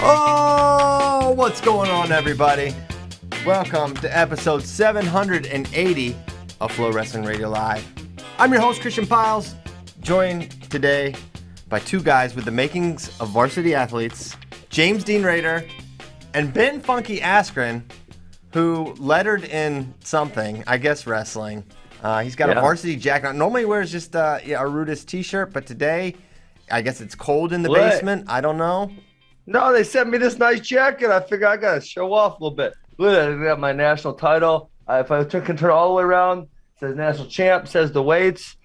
Oh, what's going on, everybody? Welcome to episode 780 of FloWrestling Radio Live. I'm your host, Christian Piles, joined today by two guys with the makings of varsity athletes, James Dean Rader and Ben Funky Askren, who lettered in something, I guess wrestling. He's got a varsity jacket on. Normally he wears just a Rudis t-shirt, but today, I guess it's cold in the basement. I don't know. No, they sent me this nice jacket. I figure I got to show off a little bit. Look, I got my national title. If I can turn all the way around, it says national champ, says the weights.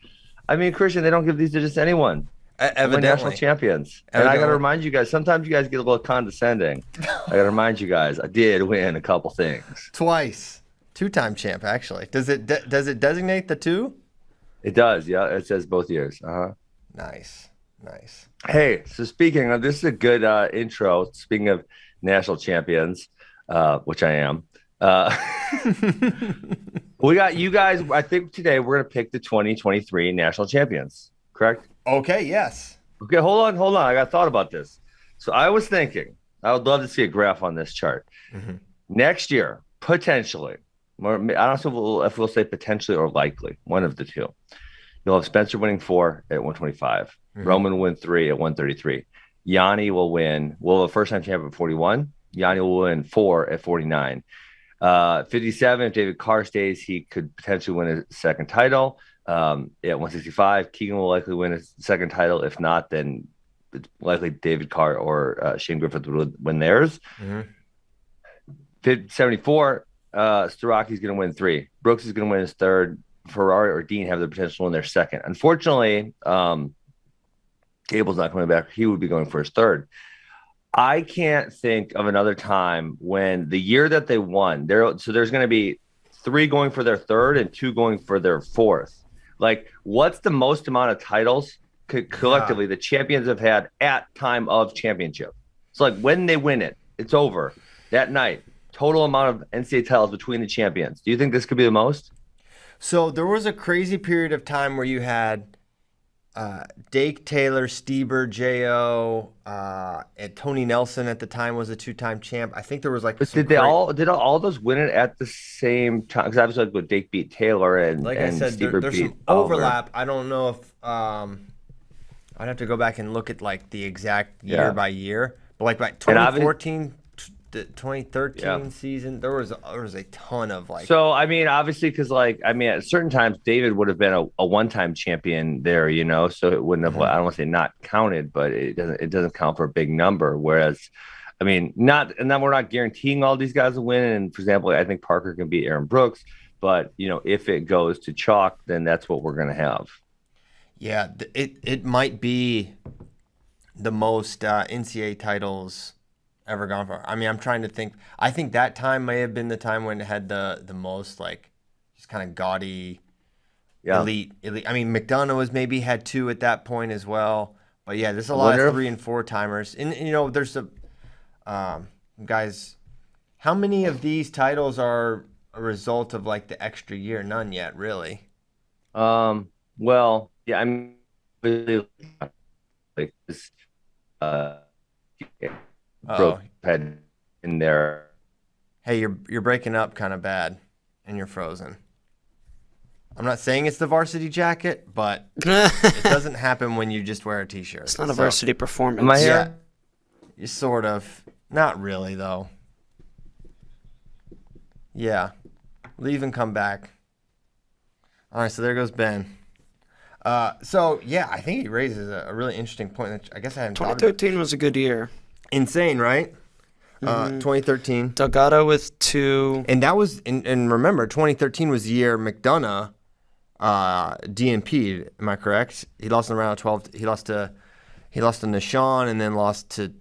I mean, Christian, they don't give these to just anyone. Evidently. We're national champions. And I got to remind you guys, sometimes you guys get a little condescending. I got to remind you guys, I did win a couple things. Twice. Two-time champ, actually. Does it designate the two? It does, yeah. It says both years. Uh-huh. Nice. Hey, so speaking of, this is a good intro. Speaking of national champions, which I am, we got you guys. I think today we're going to pick the 2023 national champions, correct? Okay, yes. Okay, hold on. I got thought about this. So I was thinking, I would love to see a graph on this chart. Mm-hmm. Next year, potentially, I don't know if we'll say potentially or likely, one of the two. You'll have Spencer winning 4 at 125. Mm-hmm. Roman will win 3 at 133. Yanni will win. Well, the first time champ at 41. Yanni will win 4 at 49. 57, if David Carr stays, he could potentially win a second title. At 165, Keegan will likely win a second title. If not, then it's likely David Carr or Shane Griffith would win theirs. Mm-hmm. 74, Staraki's going to win 3. Brooks is going to win his third. Ferrari or Dean have the potential in their second. Unfortunately, Gable's not coming back. He would be going for his third. I can't think of another time when the year that they won, there's going to be 3 going for their third and 2 going for their fourth. Like, what's the most amount of titles collectively the champions have had at time of championship? So, like, when they win it, it's over that night. Total amount of NCAA titles between the champions. Do you think this could be the most? So there was a crazy period of time where you had Dake Taylor, Stieber, J.O., and Tony Nelson at the time was a 2-time champ. I think there was like. But did all those win it at the same time? Because obviously, like, with Dake beat Taylor and like and I said, there's some overlap. I don't know if I'd have to go back and look at like the exact year by year, but like by 2014. The 2013 season, there was a ton of like. So I mean, obviously, because at certain times David would have been a one-time champion there, so it wouldn't have. Mm-hmm. I don't want to say not counted, but it doesn't count for a big number. Whereas, I mean, and then we're not guaranteeing all these guys will win. And for example, I think Parker can beat Aaron Brooks, but if it goes to chalk, then that's what we're going to have. Yeah, it might be the most NCAA titles ever gone for. I mean, I'm trying to think. I think that time may have been the time when it had the most like just kind of gaudy elite. I mean, McDonough maybe had 2 at that point as well. But yeah, there's a lot of 3 and 4 timers. And there's a guys. How many of these titles are a result of like the extra year? None yet, really. Well, yeah, I'm really like this. Broke head in there. Hey, you're breaking up kind of bad, and you're frozen. I'm not saying it's the varsity jacket, but it doesn't happen when you just wear a t-shirt. It's not a varsity performance. Am I here? Yeah, you sort of. Not really, though. Yeah, leave and come back. All right, so there goes Ben. So yeah, I think he raises a really interesting point that I guess I hadn't. 2013 was a good year. Insane, right? 2013. Delgado with 2. And that was, and remember, 2013 was the year McDonough DNP'd. Am I correct? He lost in the round of 12. He lost to Nishan and then lost to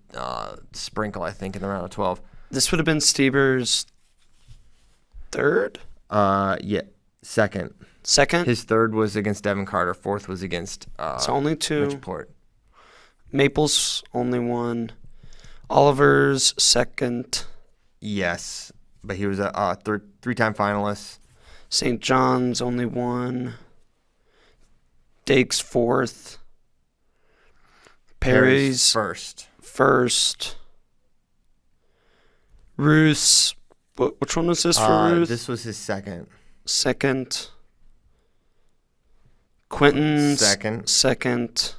Sprinkle, I think, in the round of 12. This would have been Stieber's third? Yeah, second. Second? His third was against Devin Carter. Fourth was against so only 2. Richport. Maples only 1. Oliver's second. Yes, but he was a 3-time finalist. St. John's only 1. Dake's 4th. Perry's first. Roos. Which one was this for Roos? This was his second. Second. Quentin's second.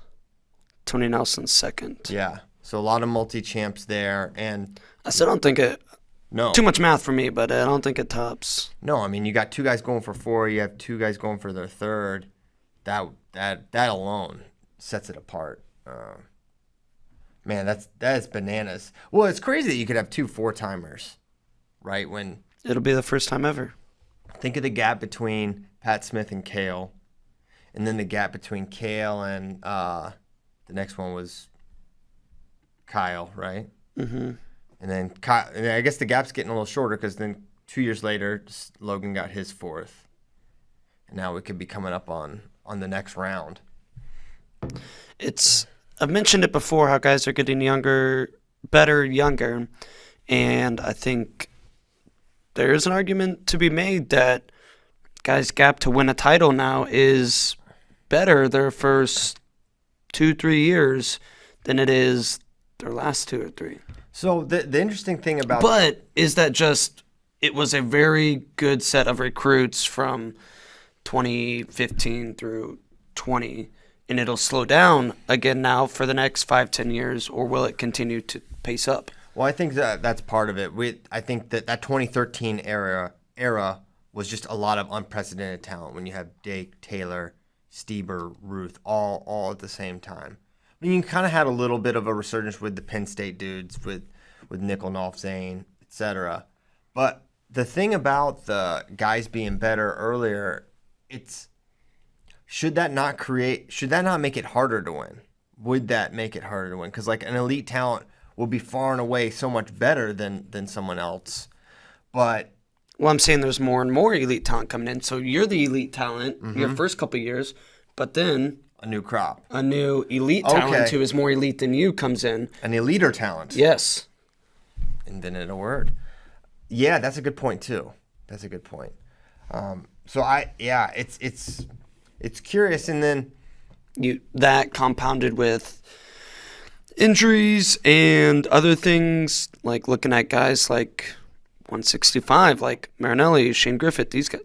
Tony Nelson's second. Yeah. So a lot of multi-champs there. And I still don't think it... No. Too much math for me, but I don't think it tops. No, I mean, you got 2 guys going for 4. You have 2 guys going for their third. That alone sets it apart. Man, that is bananas. Well, it's crazy that you could have 2 4-timers, right? When it'll be the first time ever. Think of the gap between Pat Smith and Kale, and then the gap between Kale and the next one was Kyle, right? Mm-hmm. And then I guess the gap's getting a little shorter because then 2 years later, Logan got his 4th, and now we could be coming up on the next round. I've mentioned it before how guys are getting better younger, and I think there is an argument to be made that guys' gap to win a title now is better their first 2-3 years than it is their last 2 or 3. So the interesting thing about... But is that just it was a very good set of recruits from 2015 through 20, and it'll slow down again now for the next 5-10 years, or will it continue to pace up? Well, I think that's part of it. I think that 2013 era was just a lot of unprecedented talent when you have Dake, Taylor, Stieber, Ruth, all at the same time. I mean, you kind of had a little bit of a resurgence with the Penn State dudes, with Nikolnoff, Zane, etc. But the thing about the guys being better earlier, should that not make it harder to win? Would that make it harder to win? Because like an elite talent will be far and away so much better than someone else. But well, I'm saying there's more and more elite talent coming in. So you're the elite talent your first couple of years, but then a new crop. A new elite talent who is more elite than you comes in. An eliter talent. Yes. Invented a word. Yeah, that's a good point too. That's a good point. It's curious, and then that compounded with injuries and other things, like looking at guys like 165, like Marinelli, Shane Griffith, these guys,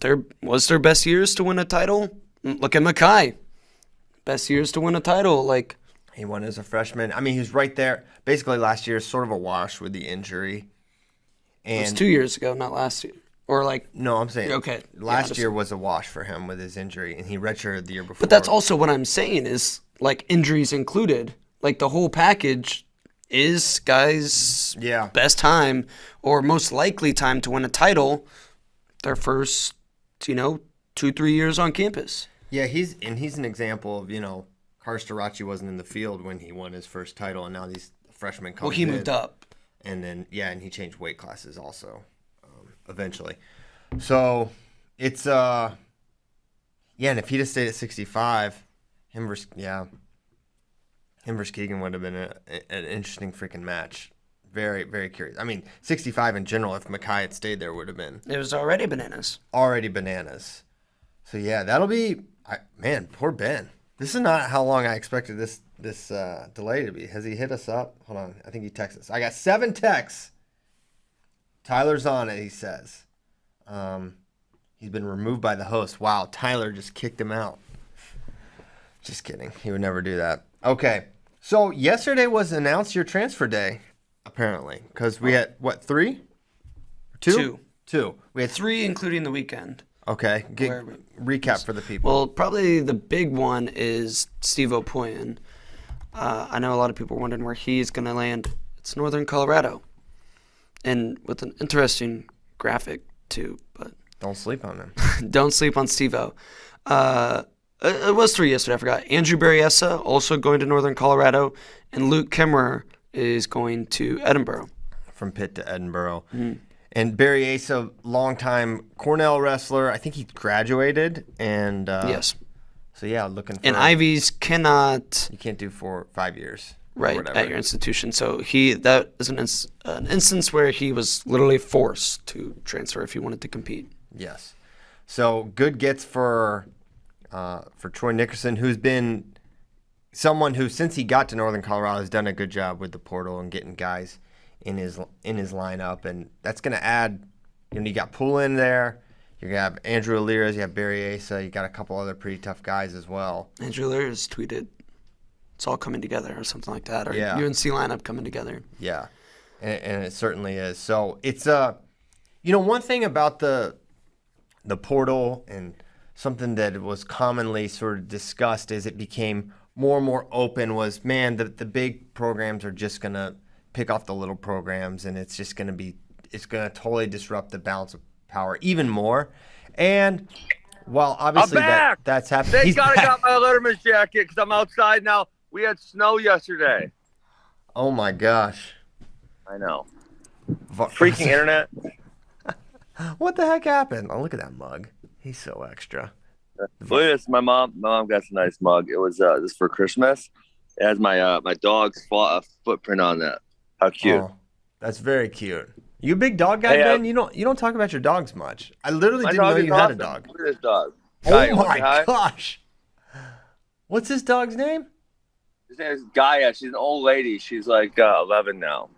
their best years to win a title. Look at Mackay. Best years to win a title. Like he won as a freshman. I mean, he was right there. Basically, last year sort of a wash with the injury. And it was 2 years ago, not last year. Or like no, I'm saying last year was a wash for him with his injury, and he redshirted the year before. But that's also what I'm saying is like injuries included. Like the whole package is guys' best time or most likely time to win a title their first, 2-3 years on campus. Yeah, he's an example of, Karstarachi wasn't in the field when he won his first title, and now these freshmen come in. Well, he moved up. And then, and he changed weight classes also, eventually. So, it's, and if he'd have stayed at 65, him versus Keegan would have been an interesting freaking match. Very, very curious. I mean, 65 in general, if Mackay had stayed there, would have been. It was already bananas. So, that'll be, poor Ben. This is not how long I expected this delay to be. Has he hit us up? Hold on. I think he texted us. I got 7 texts. Tyler's on it, he says. He's been removed by the host. Wow, Tyler just kicked him out. Just kidding. He would never do that. Okay. So, yesterday was announced your transfer day, apparently. Because we had, 3? 2? 2. We had 3, including the weekend. Okay. Recap for the people. Well, probably the big one is Steve Opoyan. I know a lot of people are wondering where he's going to land. It's Northern Colorado. And with an interesting graphic, too. But don't sleep on him. Don't sleep on Steve-O. It was 3 yesterday, I forgot. Andrew Berryessa, also going to Northern Colorado. And Luke Kimmerer is going to Edinboro. From Pitt to Edinboro. Mm-hmm. And Berryessa, longtime Cornell wrestler. I think he graduated. And yes. So, looking for... And Ivies cannot... You can't do 4 or 5 years. Right, at your institution. So that is an instance where he was literally forced to transfer if he wanted to compete. Yes. So good gets for Troy Nickerson, who's been someone who, since he got to Northern Colorado, has done a good job with the portal and getting guys in his lineup, and that's going to add. You got Poole in there. You have Andrew Aliras, you have Barry Asa, you got a couple other pretty tough guys as well. Andrew Aliras tweeted, "It's all coming together," or something like that, or yeah. UNC lineup coming together. Yeah, and it certainly is. So it's one thing about the portal and something that was commonly sort of discussed as it became more and more open was, man, the big programs are just gonna pick off the little programs, and it's gonna totally disrupt the balance of power even more. And while obviously that's happening, Thank God I got my Letterman's jacket because I'm outside now. We had snow yesterday. Oh my gosh. I know. Freaking internet. What the heck happened? Oh, look at that mug. He's so extra. Look at this. My mom got a nice mug. It was this for Christmas. It has my dog's footprint on that. How cute. Oh, that's very cute. You a big dog guy, Ben? You don't talk about your dogs much. I literally didn't know you had a dog. Look at this dog. Oh my gosh. What's this dog's name? His name is Gaia. She's an old lady. She's like 11 now.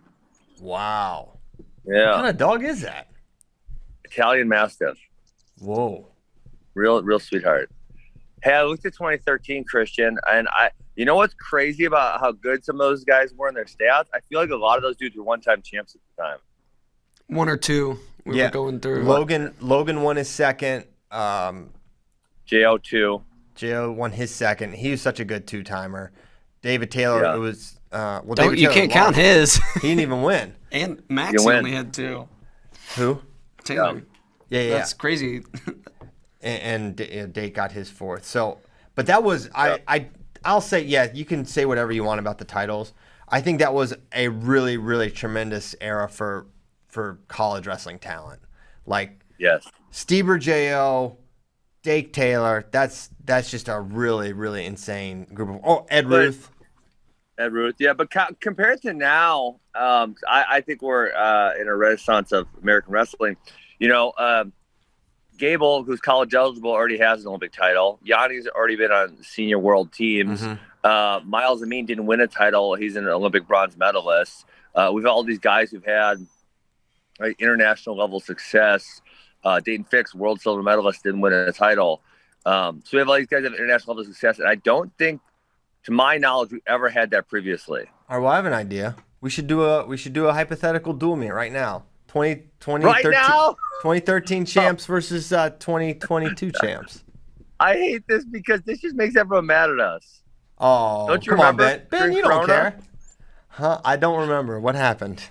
Wow. Yeah. What kind of dog is that? Italian Mastiff. Whoa. Real sweetheart. Hey, I looked at 2013, Christian, and you know what's crazy about how good some of those guys were in their stats? I feel like a lot of those dudes were one-time champs at the time. One or two we were going through. Logan won his second. JO2. JO won his second. He was such a good two-timer. David Taylor, it was you can't count his. He didn't even win. And Max only had two. Who? Taylor. Yeah. That's crazy. and Date got his fourth. So, but that was I'll say, you can say whatever you want about the titles. I think that was a really, really tremendous era for college wrestling talent. Like, yes, Stieber JO, Dake Taylor, that's just a really, really insane group of Ed Ruth. Ed Ruth, yeah, but compared to now, I think we're in a renaissance of American wrestling. Gable, who's college eligible, already has an Olympic title. Yanni's already been on senior world teams. Mm-hmm. Miles Amin didn't win a title. He's an Olympic bronze medalist. We've got all these guys who've had international level success. Dayton Fix, world silver medalist, didn't win a title. So we have all these guys that have international level success, and I don't think, to my knowledge, we ever had that previously. All right, well, I have an idea. We should do a hypothetical duel meet right now. 2013 champs versus 2022 champs. I hate this because this just makes everyone mad at us. Oh, don't you come remember? on, Ben, you don't care. Huh? I don't remember. What happened?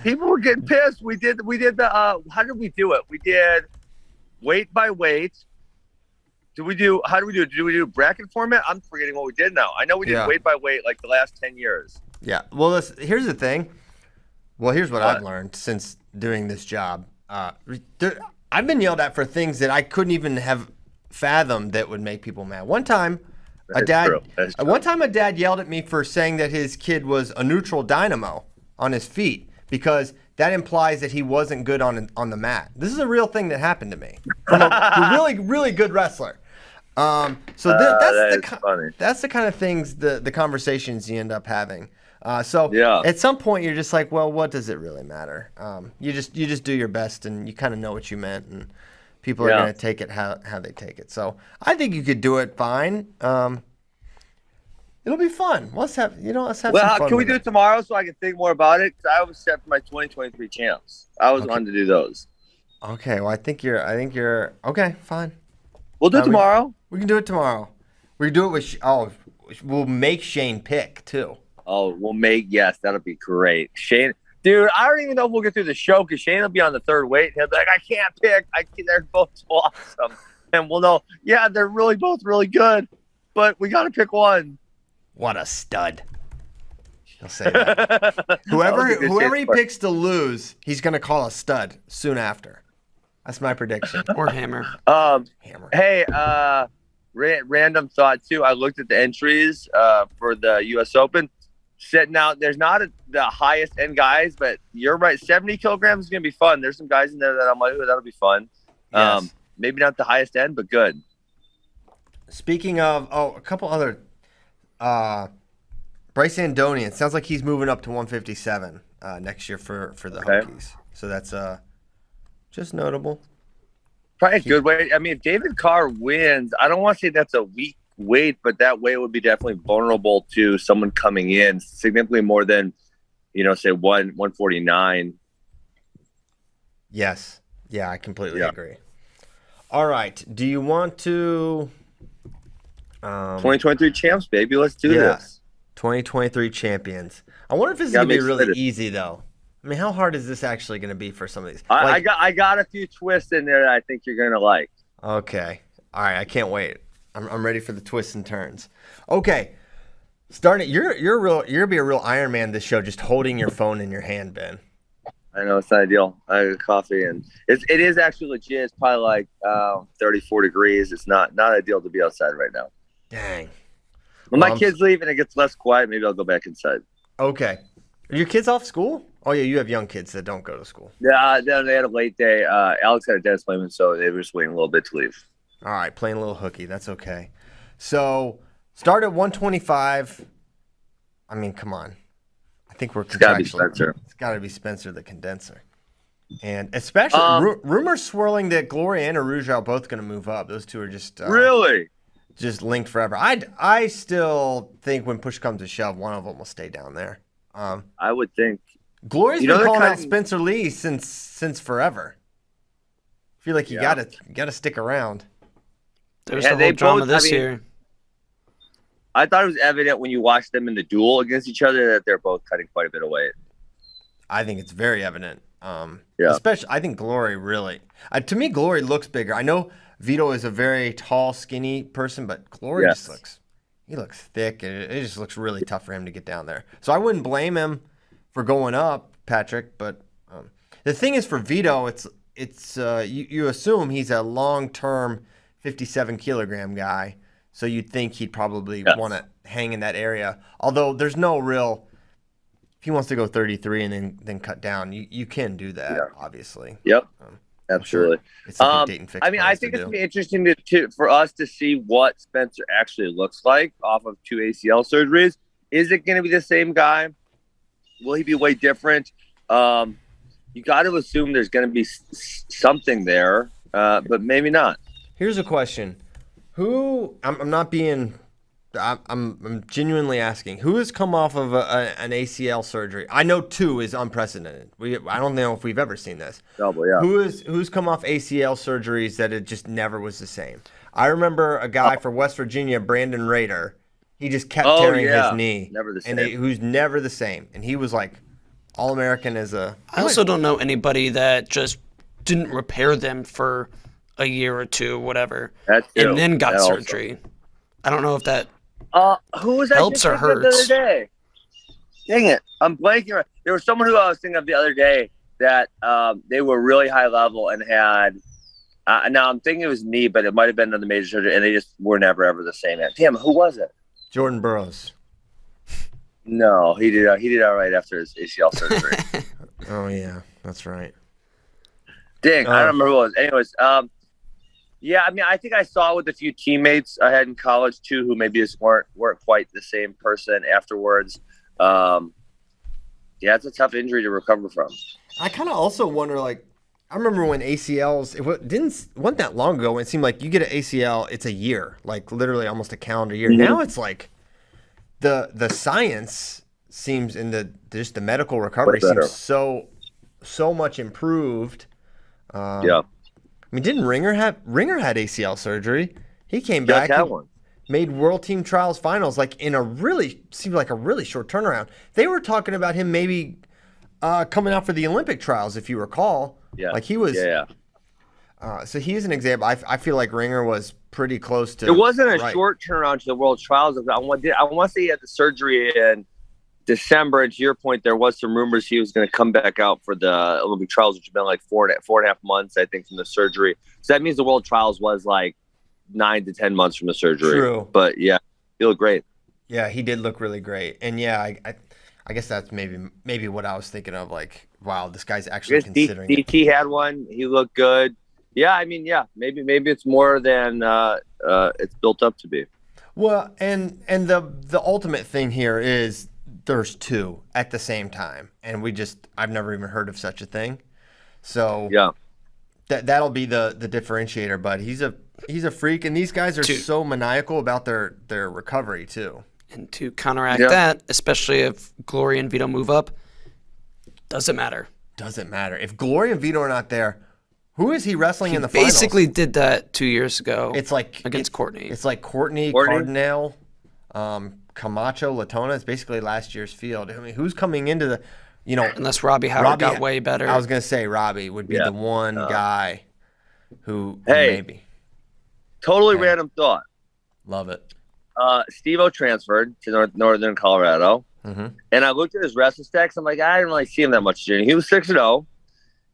People were getting pissed. We did the how did we do it? We did weight by weight. How do we do it? Did we do bracket format? I'm forgetting what we did now. I know we did weight by weight like the last 10 years. Yeah. Well, here's the thing. Well, here's what I've learned since doing this job. I've been yelled at for things that I couldn't even have fathomed that would make people mad. One time, a dad yelled at me for saying that his kid was a neutral dynamo on his feet because that implies that he wasn't good on the mat. This is a real thing that happened to me from a really, really good wrestler. That's the kind of things, the conversations you end up having. At some point you're just like, well, what does it really matter? You just do your best, and you kind of know what you meant, and people are going to take it how they take it. So I think you could do it fine. It'll be fun. Let's have some fun. Can we do it tomorrow so I can think more about it? Because I was set for my 2023 champs. I was wanting to do those. Okay. Well, I think you're okay. Fine. We'll do it tomorrow. We can do it tomorrow. We can do it with. We'll make Shane pick too. Oh, yes, that'll be great. Shane, dude, I don't even know if we'll get through the show because Shane will be on the third weight. He'll be like, I can't pick. They're both so awesome. And we'll know, they're really both really good, but we got to pick one. What a stud. He'll say that. whoever he picks to lose, he's going to call a stud soon after. That's my prediction. Or hammer. Hammer. Hey, random thought, too. I looked at the entries for the U.S. Open. Sitting out, there's not the highest end guys, but you're right. 70 kilograms is going to be fun. There's some guys in there that I'm like, that'll be fun. Yes. Maybe not the highest end, but good. Speaking of, a couple other Bryce Andonian. Sounds like he's moving up to 157 next year for the Hokies. So that's just notable. Probably a good weight. I mean, if David Carr wins, I don't want to say that's a weak weight, but that weight would be definitely vulnerable to someone coming in significantly more than, say 149. Yes. Yeah, I completely agree. All right. Do you want to 2023 champs, baby. Let's do this. 2023 champions. I wonder if this is going to be really easy, though. I mean, how hard is this actually going to be for some of these? I got a few twists in there that I think you're going to like. Okay. All right. I can't wait. I'm ready for the twists and turns. Okay. Starting. You're going to be a real Iron Man this show, just holding your phone in your hand, Ben. I know it's not ideal. I got coffee and it is actually legit. It's probably like 34 degrees. It's not ideal to be outside right now. Dang. When my kids leave and it gets less quiet, maybe I'll go back inside. Okay. Are your kids off school? Oh, yeah, you have young kids that don't go to school. Yeah, they had a late day. Alex had a dentist appointment, so they were just waiting a little bit to leave. All right, playing a little hooky. That's okay. So, start at 125. I mean, come on. I think we're It's got to be Spencer. It's got to be Spencer the condenser. And especially rumors swirling that Gloria and Arujo are both going to move up. Those two are just really just linked forever. I still think when push comes to shove, one of them will stay down there. I would think. Gloria's been calling out Spencer Lee since forever. I feel like you gotta stick around. There's the whole drama this year. I thought it was evident when you watched them in the duel against each other that they're both cutting quite a bit of weight. I think it's very evident. Especially, I think Glory really. To me, Glory looks bigger. I know Vito is a very tall, skinny person, but Glory just looks thick. It just looks really tough for him to get down there. So I wouldn't blame him for going up, Patrick. But the thing is, for Vito, it's you assume he's a long-term 57-kilogram guy. So you'd think he'd probably want to hang in that area. Although there's no real – if he wants to go 33 and then cut down, you can do that, obviously. Yep, absolutely. Sure it's something Dayton Fix I think it's going to be interesting for us to see what Spencer actually looks like off of 2 ACL surgeries. Is it going to be the same guy? Will he be way different? You got to assume there's going to be something there, but maybe not. Here's a question. I'm genuinely asking, who has come off of an ACL surgery? I know 2 is unprecedented. I don't know if we've ever seen this. Double, yeah. Who's come off ACL surgeries that it just never was the same? I remember a guy for West Virginia, Brandon Rader. He just kept tearing his knee. Never the same. And who's never the same. And he was like All-American as a... I also don't know anybody that just didn't repair them for a year or two, whatever, and then got surgery. I don't know if that who was that helps or hurts. The other day? Dang it, I'm blanking. There was someone who I was thinking of the other day that they were really high level and had. Now I'm thinking it was knee, but it might have been another major surgery, and they just were never ever the same. Damn, who was it? Jordan Burroughs. No, he did all right after his ACL surgery. Oh yeah, that's right. Dang, I don't remember who it was. Anyways, yeah, I mean, I think I saw it with a few teammates I had in college too, who maybe just weren't quite the same person afterwards. Yeah, it's a tough injury to recover from. I kind of also wonder, like, I remember when ACLs, it wasn't that long ago when it seemed like you get an ACL, it's a year, like literally almost a calendar year. Mm-hmm. Now it's like the science seems just the medical recovery seems so much improved. Yeah. I mean, didn't Ringer had ACL surgery? He came back, made World Team Trials finals, like seemed like a really short turnaround. They were talking about him maybe coming out for the Olympic trials, if you recall. Yeah, like he was. Yeah. So he's an example. I feel like Ringer was pretty close to. It wasn't a short turnaround to the World Trials. I want to say he had the surgery in December, and to your point, there was some rumors he was going to come back out for the Olympic trials, which have been like 4.5 months, I think, from the surgery. So that means the World Trials was like 9 to 10 months from the surgery. True. But yeah, he looked great. Yeah, he did look really great. And yeah, I guess that's maybe what I was thinking of. Like, wow, this guy's actually considering it. DT had one. He looked good. Yeah, I mean, yeah, maybe it's more than it's built up to be. Well, and the ultimate thing here is there's two at the same time, and I've never even heard of such a thing. So Yeah. That'll be the differentiator. But he's a freak, and these guys are so maniacal about their recovery too. And to counteract that, especially if Glory and Vito move up, doesn't matter. Doesn't matter if Glory and Vito are not there. Who is he wrestling in the finals? Basically did that 2 years ago. It's like against Courtney. It's like Courtney, Cardinale, Camacho, Latona. It's basically last year's field. I mean, who's coming into the, unless Robbie Howard got way better. I was gonna say Robbie would be the one guy who hey, maybe. Totally random thought. Love it. Steve-O transferred to Northern Colorado, and I looked at his wrestling stats. I'm like, I didn't really see him that much. He was 6-0.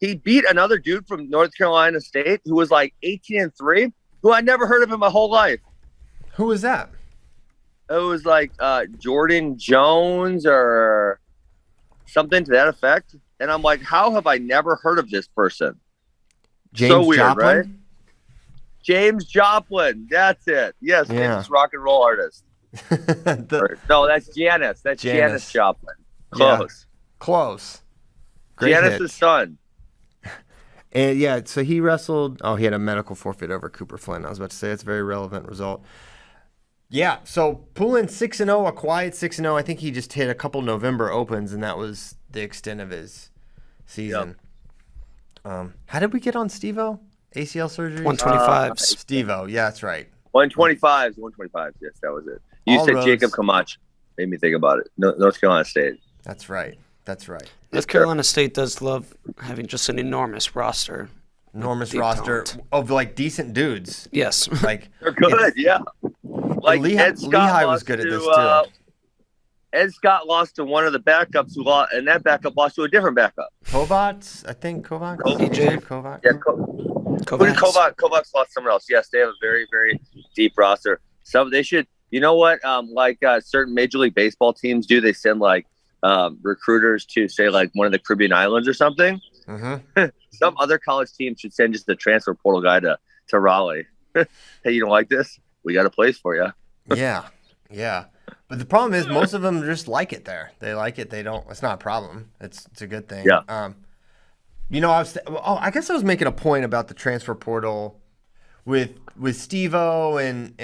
He beat another dude from North Carolina State who was like 18-3, who I never heard of in my whole life. Who was that? It was like Jordan Jones or something to that effect. And I'm like, how have I never heard of this person? James so weird, Joplin? right? James Joplin. That's it. Yes, famous rock and roll artist. No, that's Janice. That's Janice Joplin. Close. Yeah. Close. Great Janice's hit. son. And so he wrestled. Oh, he had a medical forfeit over Cooper Flynn. I was about to say it's a very relevant result. Yeah, so Poulin 6-0, a quiet 6-0. I think he just hit a couple November opens, and that was the extent of his season. Yep. How did we get on Steve-O? ACL surgery? 125. Steve-O, yeah, that's right. 125. Yes, that was it. You said Jacob Camacho. Made me think about it. North Carolina State. That's right. North Carolina State does love having just an enormous roster. Enormous roster of like decent dudes. Yes. Like they're good, yeah. Like Lehigh was good at this too. Ed Scott lost to one of the backups and that backup lost to a different backup. Kovacs, I think Kovacs. Kovacs. Yeah, Kovacs lost someone else. Yes, they have a very, very deep roster. So they should, you know what? Certain Major League Baseball teams do. They send like recruiters to say like one of the Caribbean islands or something. Some other college team should send just the transfer portal guy to Raleigh. Hey, you don't like this? We got a place for you. Yeah. But the problem is most of them just like it there. They like it. They don't. It's not a problem. It's a good thing. Yeah. I guess I was making a point about the transfer portal with Steve-O and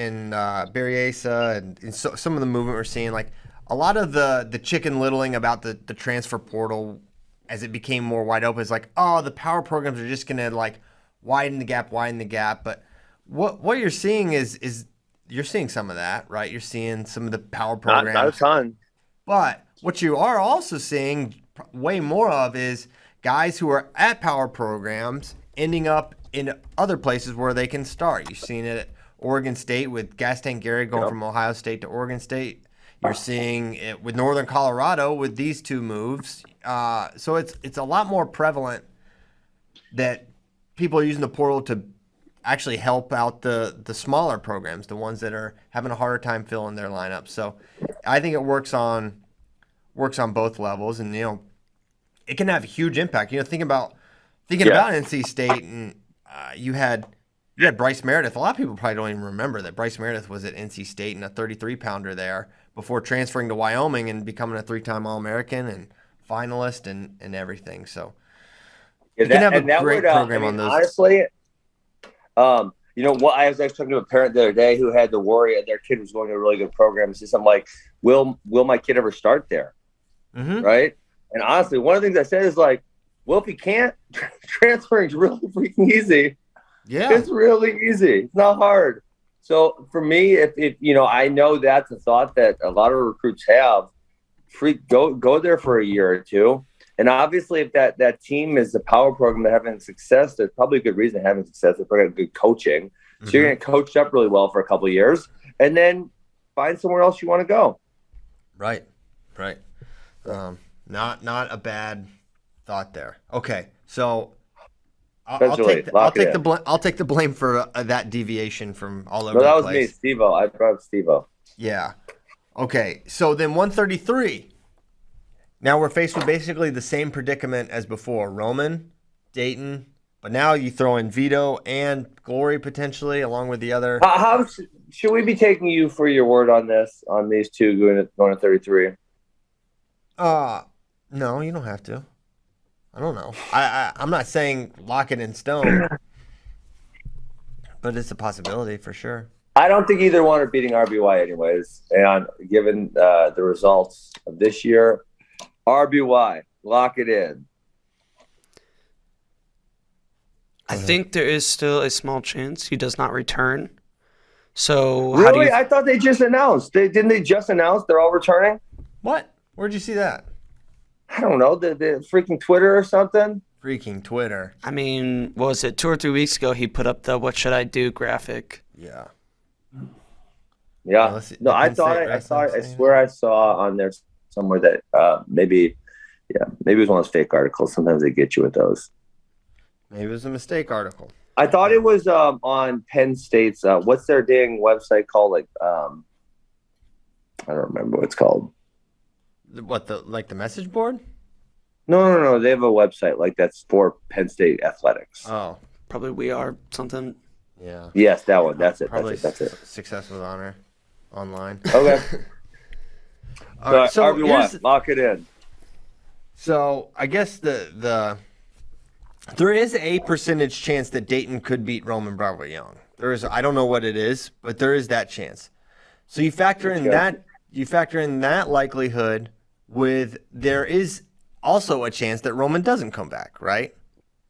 Barry Asa and so, some of the movement we're seeing. Like a lot of the chicken littling about the transfer portal as it became more wide open is like, oh, the power programs are just gonna like widen the gap. But what you're seeing is you're seeing some of that, right? You're seeing some of the power programs. Not a ton. But what you are also seeing way more of is guys who are at power programs ending up in other places where they can start. You've seen it at Oregon State with Gaston Gary going from Ohio State to Oregon State. You're seeing it with Northern Colorado with these two moves. So it's a lot more prevalent that people are using the portal to actually help out the smaller programs, the ones that are having a harder time filling their lineup. So I think it works on both levels, and it can have a huge impact. Thinking about NC State, and you had Bryce Meredith. A lot of people probably don't even remember that Bryce Meredith was at NC State and a 33-pounder there before transferring to Wyoming and becoming a 3-time All-American and finalist and everything. So you can have a great program on those. Honestly, what I was actually talking to a parent the other day who had the worry that their kid was going to a really good program. It's just, I'm like, will my kid ever start there? Right? And honestly, one of the things I said is like, well, if he can't, transferring is really freaking easy. Yeah, it's really easy. It's not hard. So for me, if I know that's a thought that a lot of recruits have. Go there for a year or two. And obviously, if that team is a power program that having success, there's probably a good reason to having success. They're probably good coaching. So you're going to coach up really well for a couple of years and then find somewhere else you want to go. Right. Not a bad thought there. Okay, so I'll take the blame for that deviation from all over the place. No, that was me, Steve-O. I brought up Steve-O. Yeah. Okay, so then 133. Now we're faced with basically the same predicament as before. Roman, Dayton, But now you throw in Vito and Glory potentially, along with the other. How should we be taking you for your word on this? On these two going to 33? No, you don't have to. I don't know. I'm not saying lock it in stone, but it's a possibility for sure. I don't think either one are beating RBY anyways. And given the results of this year, RBY, lock it in. I think there is still a small chance he does not return. So really? how do you... I thought they just announced. Didn't they just announce they're all returning? What? Where'd you see that? I don't know. The freaking Twitter or something? Freaking Twitter. I mean, what was it, 2 or 3 weeks ago, he put up the "What should I do" graphic. Yeah. Yeah. No, I swear I saw on there somewhere that maybe it was one of those fake articles. Sometimes they get you with those. Maybe it was a mistake article. I thought it was on Penn State's what's their dang website called? Like I don't remember what it's called. What, the message board? No. They have a website like that's for Penn State athletics. Oh, Probably We Are something. yeah. Yes, that one. That's it. Probably That's it. Success with Honor online. Okay. All right, so RB1, lock it in. So I guess there is a percentage chance that Dayton could beat Roman Bravo Young. There is. I don't know what it is, but there is that chance. So you factor in that. You factor in that likelihood. With there is also a chance that Roman doesn't come back, right?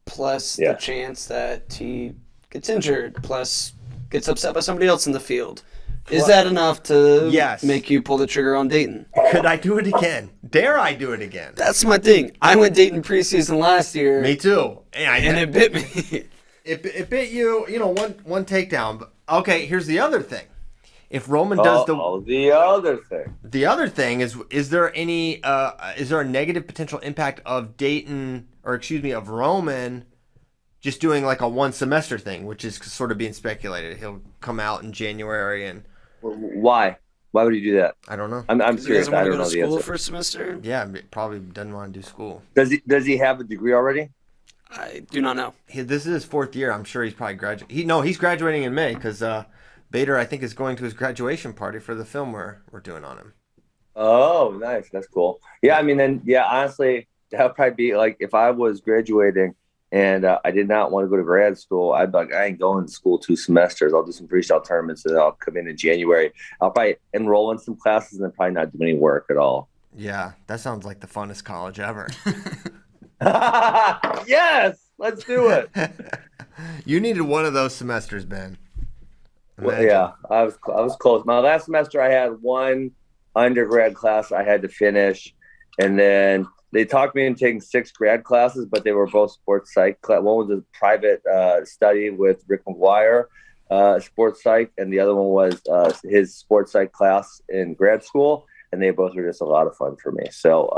Plus the chance that he gets injured, plus gets upset by somebody else in the field. Is that enough to make you pull the trigger on Dayton? Could I do it again? Dare I do it again? That's my thing. I went Dayton preseason last year. Me too. And it bit me. It bit you, one takedown. But, okay, here's the other thing. If Roman does the other thing is there a negative potential impact of of Roman just doing like a 1 semester thing, which is sort of being speculated. He'll come out in January and why would he do that? I don't know. I'm serious. I don't know the answer. For a semester? Yeah, probably doesn't want to do school. Does he have a degree already? I do not know. This is his 4th year. I'm sure he's probably graduating. He's graduating in May because Bader, I think, is going to his graduation party for the film we're doing on him. Oh, nice. That's cool. Yeah, I mean, then, honestly, that would probably be like if I was graduating and I did not want to go to grad school, I'd be like, I ain't going to school 2 semesters. I'll do some freestyle tournaments and I'll come in January. I'll probably enroll in some classes and then probably not do any work at all. Yeah, that sounds like the funnest college ever. Yes, let's do it. You needed one of those semesters, Ben. Well, yeah, I was close. My last semester, I had 1 undergrad class I had to finish, and then they talked me into taking 6 grad classes, but they were both sports psych. One was a private study with Rick McGuire, sports psych, and the other one was his sports psych class in grad school, and they both were just a lot of fun for me. So,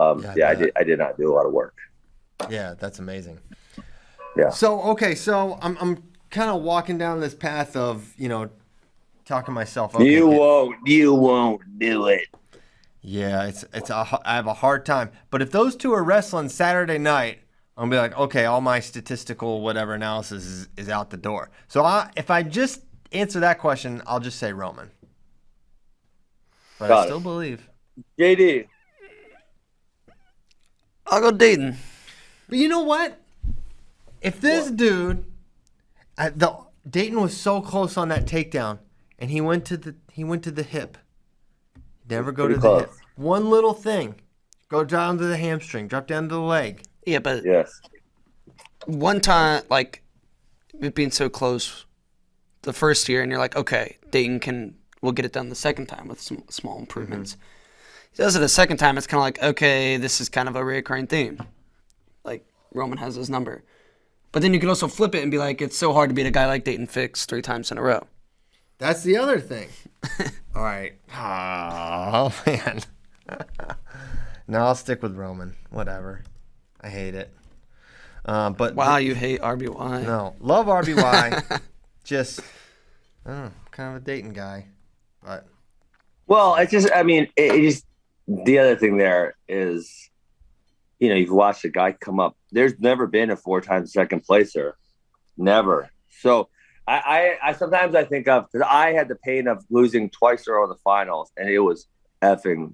I did not do a lot of work. Yeah, that's amazing. Yeah. So I'm kind of walking down this path of talking myself. Okay, you won't do it. Yeah, I have a hard time. But if those two are wrestling Saturday night, I'm gonna be like, okay, all my statistical whatever analysis is out the door. So if I just answer that question, I'll just say Roman. But I still believe. JD. I'll go Dayton. But you know what? If this dude, Dayton was so close on that takedown, and he went to the hip. Never go to the hip. One little thing, go down to the hamstring, drop down to the leg. Yeah, but yes, one time, like it being so close, the first year, and you're like, okay, Dayton we'll get it done the second time with some small improvements. Mm-hmm. He does it a second time, it's kind of like, okay, this is kind of a recurring theme. Like, Roman has his number. But then you can also flip it and be like, it's so hard to beat a guy like Dayton Fix 3 times in a row. That's the other thing. All right. Oh, man. No, I'll stick with Roman. Whatever. I hate it. But wow, you hate RBY. No, love RBY. Just, I don't know, kind of a Dayton guy. But well, it just the other thing there is, you've watched a guy come up. There's never been a 4-time second placer Never. So I sometimes I think of, because I had the pain of losing twice in a row in the finals, and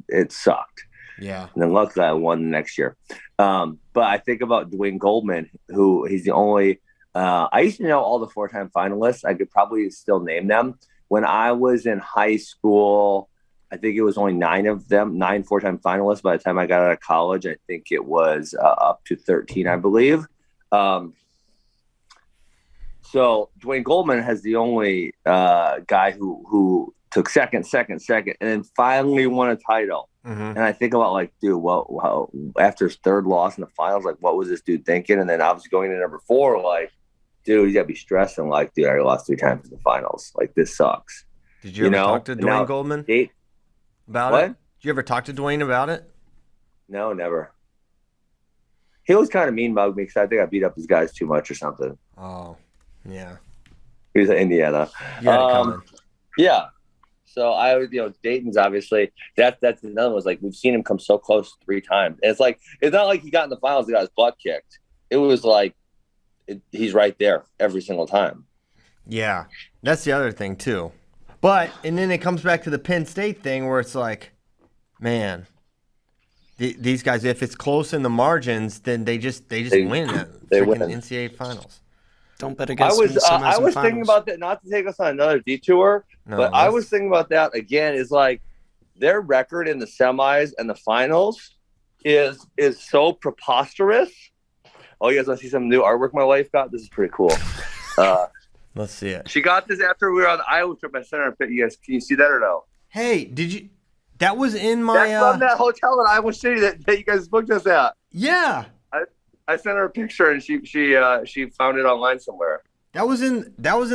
it sucked. Yeah. And then luckily I won the next year. But I think about Dwayne Goldman, who he's the only. I used to know all the 4-time finalists. I could probably still name them. When I was in high school, I think it was only 9 of them, 9 4-time finalists. By the time I got out of college, I think it was up to 13, I believe. So Dwayne Goldman has the only guy who took second, and then finally won a title. Mm-hmm. And I think about, like, dude, well, after his 3rd loss in the finals, like, what was this dude thinking? And then obviously going to number 4, like, dude, you got to be stressing, like, dude, I lost 3 times in the finals. Like, this sucks. Did you ever talk to Dwayne Goldman about what? it? Did you ever talk to Dwayne about it? No, never. He was kind of mean about me because I think I beat up his guys too much or something. Oh, yeah. He was in Indiana. You had it coming. Yeah. So I was, Dayton's obviously that's another one. Was like, we've seen him come so close 3 times. And it's like, it's not like he got in the finals and got his butt kicked. It was like, he's right there every single time. Yeah, that's the other thing too. And then it comes back to the Penn State thing where it's like, man, these guys, if it's close in the margins, then they just win that freaking NCAA finals. Don't bet against them in semis I and was finals. thinking about that, not to take us on another detour, but I was thinking about that again. Is like their record in the semis and the finals is so preposterous. Oh, you guys want to see some new artwork my wife got? This is pretty cool. Let's see it. She got this after we were on the Iowa trip. I sent her a picture. You guys, can you see that or no? Hey, did you? That was in my. That's from that hotel in Iowa City that you guys booked us at. Yeah. I sent her a picture and she found it online somewhere. That was in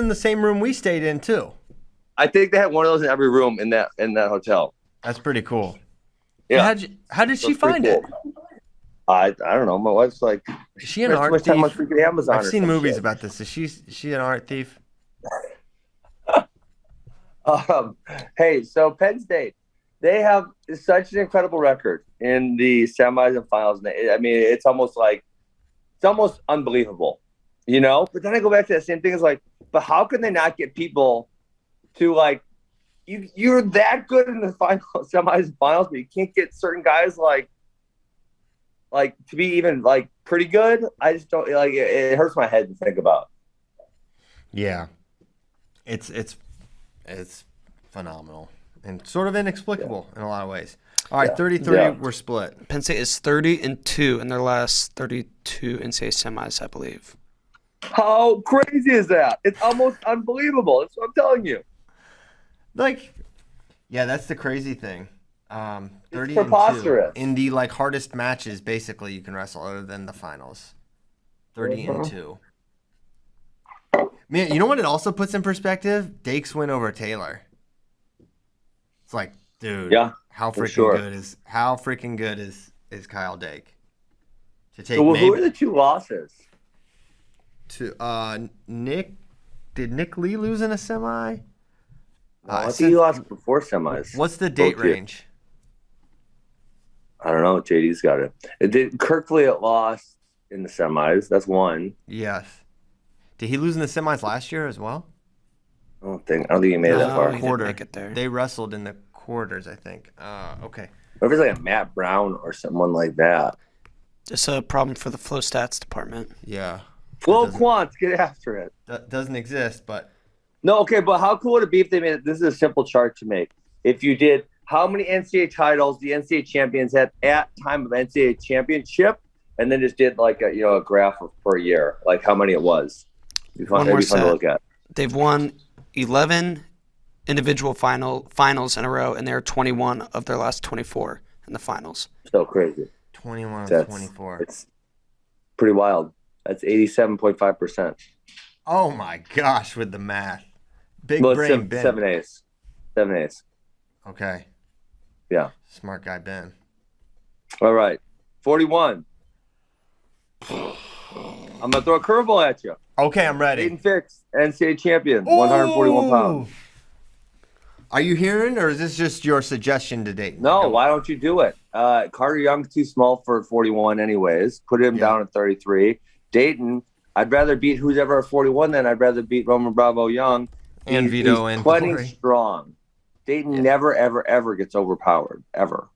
the same room we stayed in too. I think they had one of those in every room in that hotel. That's pretty cool. Yeah. How did she find it? I don't know. My wife's like, is she an art thief? Amazon I've seen movies about this. Is she an art thief? Hey, so Penn State, they have such an incredible record in the semis and finals. I mean, it's almost unbelievable, But then I go back to that same thing. It's like, but how can they not get people to, like, you're that good in the semis and finals, but you can't get certain guys like to be even like pretty good. I just don't like it. It hurts my head to think about. Yeah, it's phenomenal and sort of inexplicable in a lot of ways. All right, 33, we're split. Penn State is 30-2 in their last 32 NCAA semis, I believe. How crazy is that? It's almost unbelievable. That's what I'm telling you. Like, yeah, that's the crazy thing. 30-2 in the hardest matches, basically you can wrestle other than the finals. 30-2. Man, you know what it also puts in perspective? Dake's win over Taylor. It's like, dude, how freaking good is Kyle Dake? To take who are the 2 losses? To Nick, did Nick Lee lose in a semi? I think he lost before semis. What's the date range? I don't know. JD's got it. Kirkley lost in the semis. That's 1. Yes. Did he lose in the semis last year as well? I don't think he made it that far. He didn't make it there. They wrestled in the quarters, I think. Okay. Or if it's like a Matt Brown or someone like that. Just a problem for the flow stats department. Yeah. Flow quants, get after it. That doesn't exist, but. No, okay, but how cool would it be if they made it? This is a simple chart to make. If you did how many NCAA titles the NCAA champions had at time of NCAA championship, and then just did like a graph per year, like how many it was. It'd be fun to look at. They've won 11 individual finals in a row, and they're 21 of their last 24 in the finals. So crazy. 21 of 24. It's pretty wild. That's 87.5%. Oh my gosh, with the math. Big brain Ben. 7 A's. 7 A's. Okay. Yeah. Smart guy Ben. All right. 41. I'm going to throw a curveball at you. Okay, I'm ready. Dayton Fix, NCAA champion, 141 pounds. Are you hearing, or is this just your suggestion to Dayton? No, why don't you do it? Carter Young's too small for 41 anyways. Put him down at 33. Dayton, I'd rather beat who's ever at 41 than I'd rather beat Roman Bravo Young. And Vito and plenty Corey. strong. Dayton never, ever, ever gets overpowered. Ever.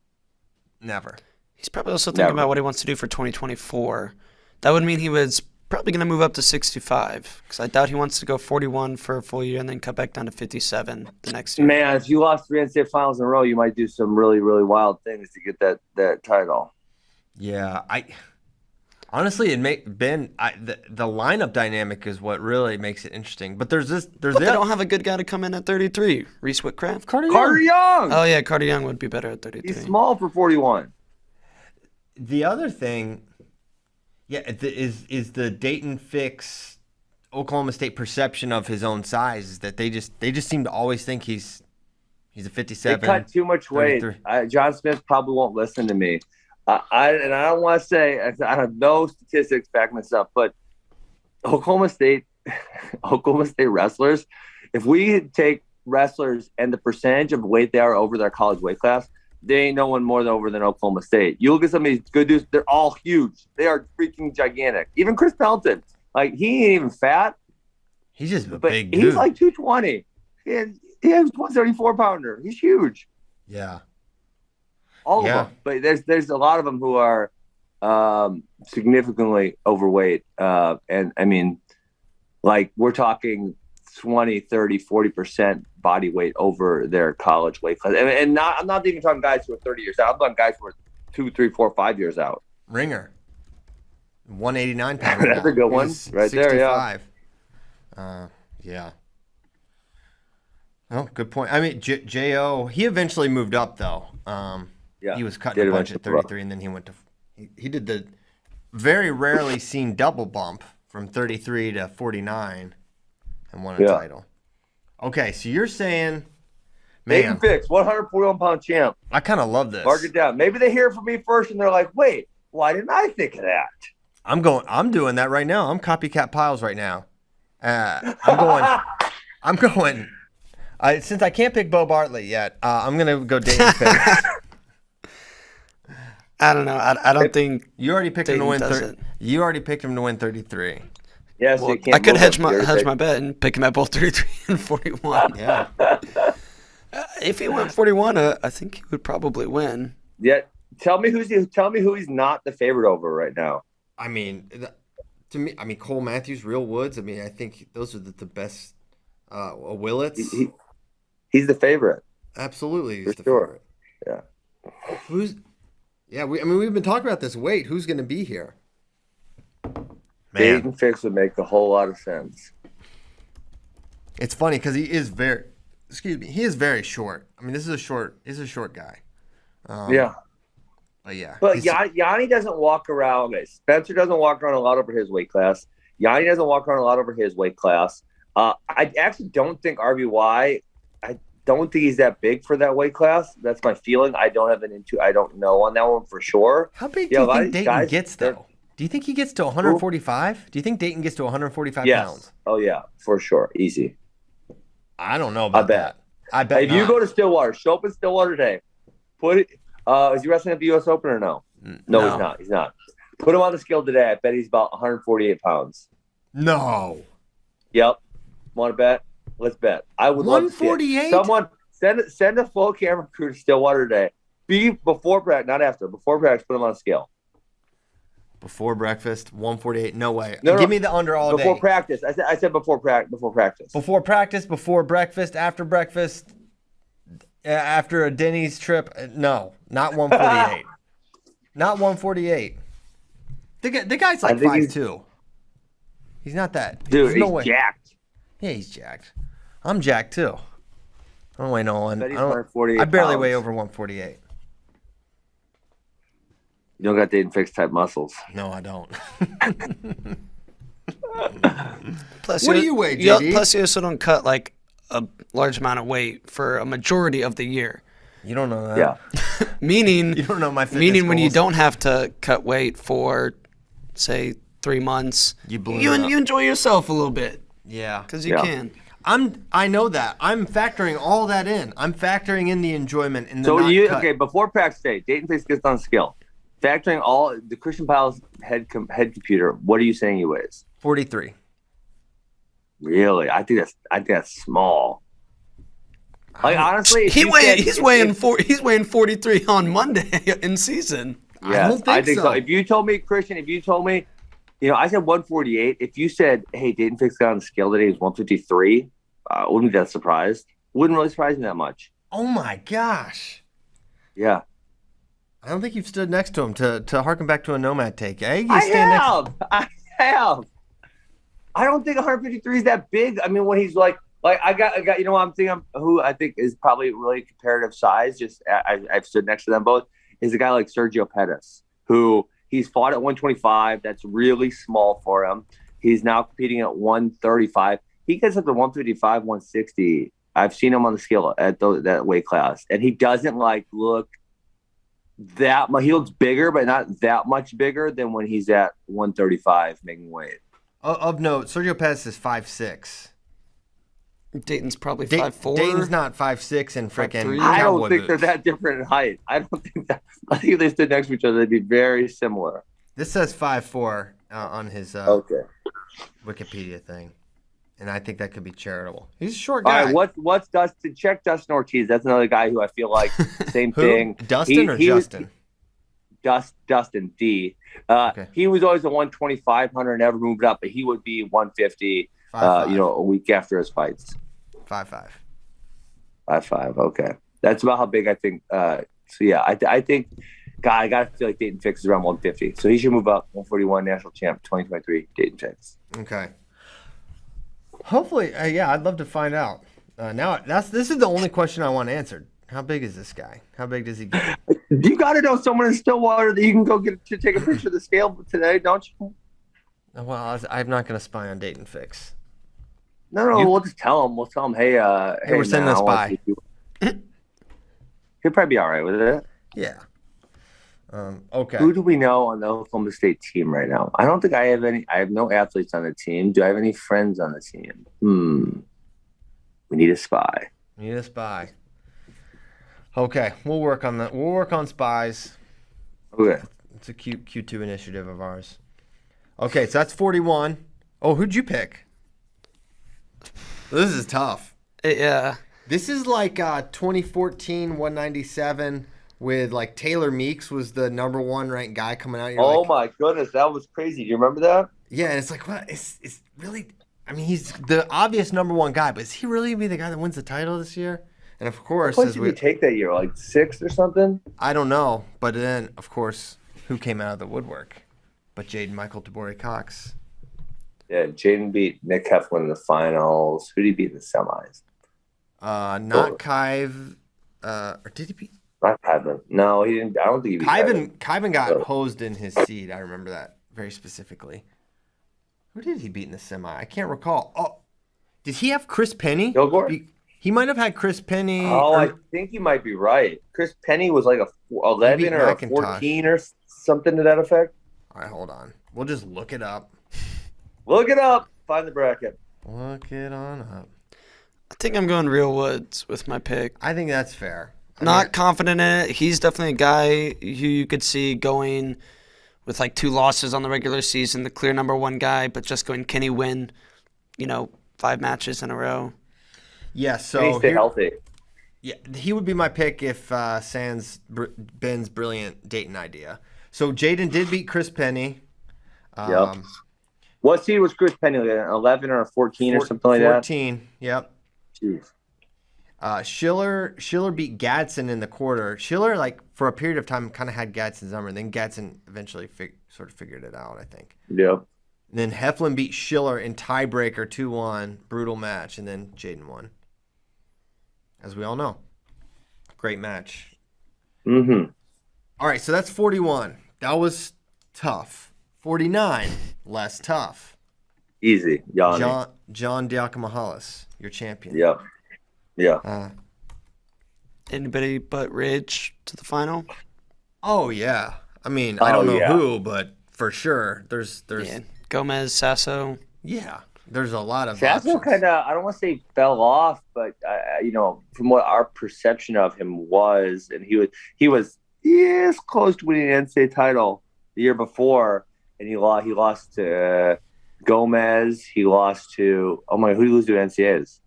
Never. He's probably also thinking about what he wants to do for 2024. That would mean he was probably going to move up to 65, because I doubt he wants to go 41 for a full year and then cut back down to 57 the next year. Man, if you lost 3 NCAA finals in a row, you might do some really, really wild things to get that title. Yeah, honestly, the lineup dynamic is what really makes it interesting. But they don't have a good guy to come in at 33. Reese Whitcraft? Carter Young! Oh, yeah, Carter Young would be better at 33. He's small for 41. The other thing, is the Dayton Fix Oklahoma State perception of his own size is that they just seem to always think he's a 57. They cut too much weight. John Smith probably won't listen to me. I don't want to say I have no statistics backing this up, but Oklahoma State wrestlers, if we take wrestlers and the percentage of weight they are over their college weight class, they ain't no one more over than Oklahoma State. You look at some of these good dudes, they're all huge. They are freaking gigantic. Even Chris Pelton, like, he ain't even fat. He's just a big dude. He's like 220. He has 134 pounder. He's huge. Yeah. All of them. But there's a lot of them who are significantly overweight. And I mean, like, we're talking 20, 30, 40% body weight over their college weight class. And I'm not even talking guys who are 30 years out. I'm talking guys who are 2, 3, 4, 5 years out. Ringer. 189 pounder. That's a good one. Right 65. There, yeah. Yeah. Oh, good point. I mean, J.O., he eventually moved up, though. He was cutting a bunch at 33, and then he went to – he did the very rarely seen double bump from 33 to 49 and won a title. Okay, so you're saying – Dayton Fix, 141-pound champ. I kind of love this. Mark it down. Maybe they hear it from me first, and they're like, wait, why didn't I think of that? I'm doing that right now. I'm copycat Piles right now. Since I can't pick Bo Bartlett yet, I'm going to go Dayton Fix. I don't know. I don't think you already picked him to win. You already picked him to win 33. Yes, well, I could hedge my bet and pick him at both 33 and 41. Yeah. If he went 41, I think he would probably win. Yeah. Tell me who he's not the favorite over right now. I mean, to me, Cole Matthews, Real Woods. I mean, I think those are the best. Willits. He's the favorite. Absolutely, he's the favorite. Yeah. We've been talking about this weight. Who's going to be here? Dayton Fix would make a whole lot of sense. It's funny because he is very short. I mean, this is a short guy. But Yanni doesn't walk around. Okay, Spencer doesn't walk around a lot over his weight class. Yanni doesn't walk around a lot over his weight class. I actually don't think RBY. I don't think he's that big for that weight class. That's my feeling. I don't know on that one for sure. How big do you think Dayton gets, though? Do you think he gets to 145? Do you think Dayton gets to 145 pounds? Oh, yeah, for sure. Easy. I don't know about that. I bet if you go to Stillwater, show up in Stillwater today. Is he wrestling at the U.S. Open or no? No, he's not. He's not. Put him on the scale today. I bet he's about 148 pounds. No. Yep. Want to bet? Let's bet. I would love to see it. 148? Someone send a full camera crew to Stillwater today. Before practice, not after. Before practice, put him on a scale. Before breakfast, 148. No way. No, Give me the under all day. Before practice. I said before practice. Before practice, before breakfast, after breakfast, after a Denny's trip. No, not 148. Not 148. The guy's like 5'2". He's not that. Dude, he's jacked. Yeah, he's jacked. I'm jacked too. I don't weigh no one. I barely weigh over 148. You don't got Dayton Fix type muscles. No, I don't. Plus, what do you weigh, JD? Plus, you also don't cut like a large amount of weight for a majority of the year. You don't know that. Yeah. Meaning, you don't know my fitness meaning when goals. you don't have to cut weight for, say, 3 months, you enjoy yourself a little bit. Yeah. Because you can. I know that. I'm factoring all that in. I'm factoring in the enjoyment in the okay, before practice day, Dayton Fix gets on scale. Factoring all the Christian Piles head computer, what are you saying he weighs? 43. Really? I think that's small. Like honestly, he's weighing 43 on Monday in season. Yeah, I don't think so. If you told me, Christian, I said 148. If you said, hey, Dayton Fix got on the scale today, he's 153, wouldn't be that surprised. Wouldn't really surprise me that much. Oh my gosh. Yeah. I don't think you've stood next to him to harken back to a Nomad take, eh? I have. I don't think 153 is that big. I mean, when he's like I got who I think is probably really comparative size, I've stood next to them both, is a guy like Sergio Pettis, who he's fought at 125. That's really small for him. He's now competing at 135. He gets up to 155, 160. I've seen him on the scale at that weight class, and he doesn't look that much. He looks bigger, but not that much bigger than when he's at 135 making weight. Of note, Sergio Pettis is 5'6". Dayton's probably 5'4". Dayton's not 5'6" and freaking. I don't think they're that different in height. I think if they stood next to each other, they'd be very similar. This says 5'4" on his Wikipedia thing, and I think that could be charitable. He's a short guy. All right, what's Dustin? Check Dustin Ortiz. That's another guy who I feel like same thing. Dustin or Justin? Dustin D. Okay. He was always a 125, never moved up, but he would be 150. 5'5". A week after his fights. 5'5". 5'5". Okay, that's about how big I think. I think. God, I gotta feel like Dayton Fix is around 150, so he should move up. 141 national champ, 2023. Dayton Fix. Okay. Hopefully, I'd love to find out. This is the only question I want answered. How big is this guy? How big does he get? You got to know someone in Stillwater that you can go get to take a picture of the scale today, don't you? Well, I'm not going to spy on Dayton Fix. No, we'll just tell him. We'll tell him, hey, we're sending a spy. He'll probably be all right with it. Yeah. Okay. Who do we know on the Oklahoma State team right now? I don't think I have any. I have no athletes on the team. Do I have any friends on the team? We need a spy. Okay, we'll work on that. We'll work on spies. Okay. It's a cute Q2 initiative of ours. Okay, so that's 41. Oh, who'd you pick? This is tough. Yeah. This is like 2014 197 with like Taylor Meeks was the number one ranked guy coming out. My goodness, that was crazy. Do you remember that? Yeah, and it's like, what? It's really. I mean, he's the obvious number one guy, but is he really be the guy that wins the title this year? And of course, what did we take that year? Like 6th or something? I don't know, but then of course, who came out of the woodwork? But Jaden Michael Tabori Cox. Yeah, Jaden beat Nick Heflin in the finals. Who did he beat in the semis? Not Kive. Or did he beat? Not Kyvan. No, he didn't. I don't think he beat Kyvan got hosed in his seed. I remember that very specifically. Who did he beat in the semi? I can't recall. Oh, did he have Chris Penny? Kilgore? He might have had Chris Penny. Oh, I think you might be right. Chris Penny was like a 11 or a 14 or something to that effect. All right, hold on. We'll just look it up. Look it up. Find the bracket. Look it on up. I think I'm going Real Woods with my pick. I think that's fair. Not confident in it. He's definitely a guy who you could see going with like 2 losses on the regular season, the clear number one guy, but just going, can he win, 5 matches in a row? Yeah, so can he stay healthy? Yeah, he would be my pick if sans Ben's brilliant Dayton idea. So Jaden did beat Chris Penny. Yep. What seed was Chris Penny? Like an 11 or a 14 or something like 14, that? 14, yep. Jeez. Schiller beat Gadsden in the quarter. Schiller, for a period of time, kind of had Gadsden's number, and then Gadsden eventually sort of figured it out, I think. Yep. And then Heflin beat Schiller in tiebreaker 2-1, brutal match, and then Jaden won. As we all know. Great match. Mm-hmm. All right, so that's 41. That was tough. 49, less tough. Easy. John Diakomahalis, your champion. Yep. Yeah. Anybody but Ridge to the final? Oh, yeah. I mean, I don't know who, but for sure, there's Gomez, Sasso. Yeah, there's a lot of Sasso kind of, I don't want to say fell off, but from what our perception of him was, and he was close to winning an NCAA title the year before, and he lost to Gomez, he lost to. Oh my, who did he lose to NCAAs?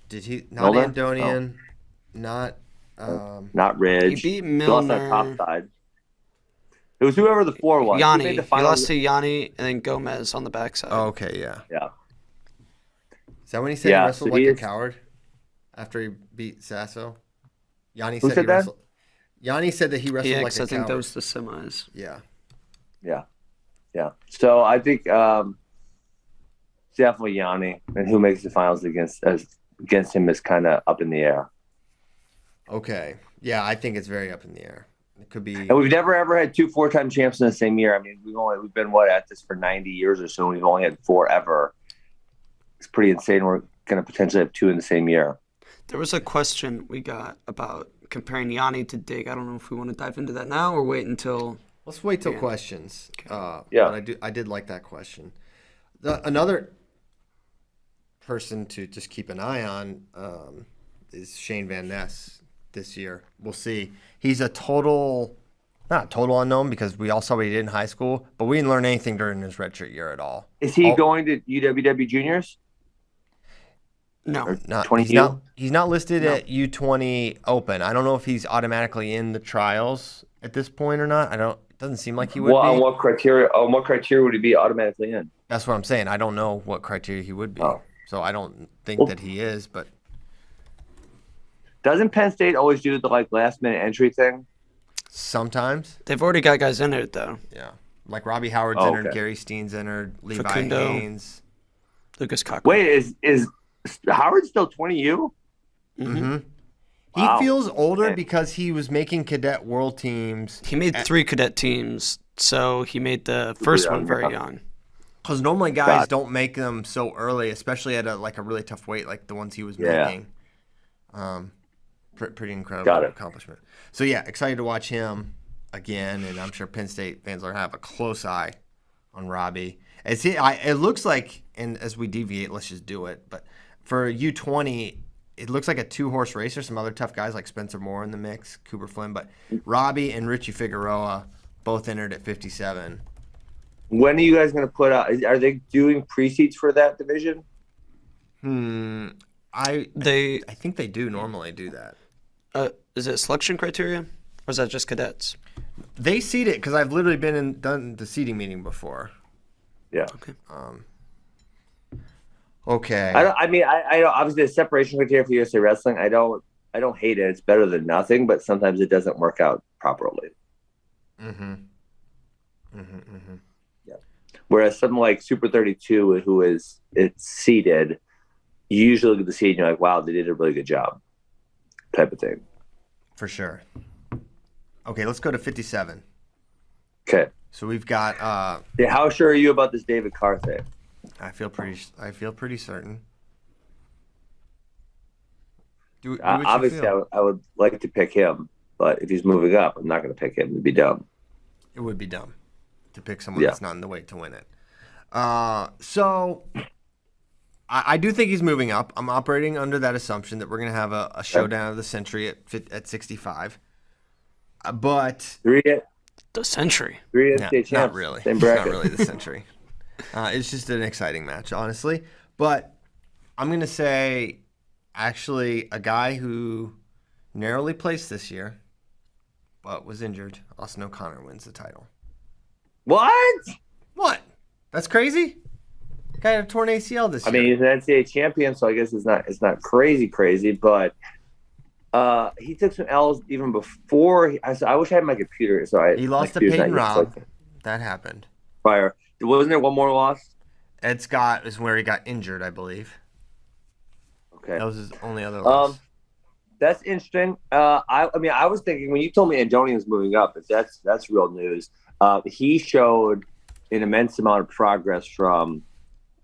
Did he not Milner? Andonian? Not Not Ridge. He beat He lost that top Milner. side. It was whoever the 4 was. Who Yanni. made the He final? lost to Yanni and then Gomez on the backside. Oh, okay, yeah. Yeah. Is that when he said Yeah, he wrestled so like he a is- coward after he beat Sasso? Yanni Who said said he that? wrestled. Yanni said that he wrestled Yeah, like 'cause a I think coward. that was the semis. Yeah. Yeah. So I think definitely Yanni, and who makes the finals against him is kind of up in the air. Okay. Yeah, I think it's very up in the air. It could be. And we've never ever had 2 4-time champs in the same year. I mean, we've been at this for 90 years or so. And we've only had 4 ever. It's pretty insane. We're going to potentially have 2 in the same year. There was a question we got about comparing Yanni to Dig. I don't know if we want to dive into that now or wait until. Let's wait till Yeah. questions. Yeah. But I did like that question. Another person to just keep an eye on is Shane Van Ness this year. We'll see. He's a not total unknown because we all saw what he did in high school, but we didn't learn anything during his redshirt year at all. Is he going to UWW Juniors? No. Or Not, 20U? he's not listed at U20 Open. I don't know if he's automatically in the trials at this point or not. It doesn't seem like he would Well, be. on what criteria would he be automatically in? That's what I'm saying. I don't know what criteria he would be. Oh. So I don't think that he is, but Doesn't Penn State always do the last minute entry thing? sometimes, They've already got guys in it, though. yeah. Like Robbie Howard's Oh, entered, okay. Gary Steen's entered, Levi Facundo. Haynes. Lucas Cochran. Wait, is Howard still 20U? Mm-hmm. Wow. He feels older Okay. because he was making cadet world teams. He made 3 cadet teams, so he made the first one very young. Because normally guys God. don't make them so early, especially at a really tough weight like the ones he was Yeah. making. Pretty incredible Got it. accomplishment. So yeah, excited to watch him again, and I'm sure Penn State fans are have a close eye on Robbie. It looks like, and as we deviate, let's just do it. But for U20, it looks like a 2-horse race. There's some other tough guys like Spencer Moore in the mix, Cooper Flynn, but Robbie and Richie Figueroa both entered at 57. When are you guys going to put out? Are they doing pre-seats for that division? I They think they do normally do that. is it selection criteria, or is that just cadets? They seed it because I've literally done the seating meeting before. Yeah. Okay. Okay. I mean, obviously the separation criteria for USA Wrestling, I don't hate it. It's better than nothing, but sometimes it doesn't work out properly. Yeah. Whereas something like Super 32, it's seeded, you usually look at the seed and you're like, wow, they did a really good job, type of thing. For sure. Okay, let's go to 57. Okay. So we've got. Yeah, how sure are you about this David Carr thing? I feel pretty certain. Do what you Obviously, feel. I would like to pick him, but if he's moving up, I'm not going to pick him. It'd be dumb. It would be dumb to pick someone Yeah. that's not in the weight to win it. So I do think he's moving up. I'm operating under that assumption that we're going to have a showdown of the century at 65. But Three The century. NCAA champs. not really. Same It's not bracket. really the century. It's just an exciting match, honestly. But I'm going to say, actually, a guy who narrowly placed this year, but was injured, Austin O'Connor wins the title. What? What? That's crazy? Guy had a torn ACL this I year. mean, he's an NCAA champion, so I guess it's not crazy, but he took some L's even before. I wish I had my computer. So He lost to my computer's Peyton not Robb. yet, That happened. fire. Wasn't there one more loss? Ed Scott is where he got injured, I believe. Okay. That was his only other loss. That's interesting. I mean, I was thinking when you told me Andoni was moving up, that's real news. He showed an immense amount of progress from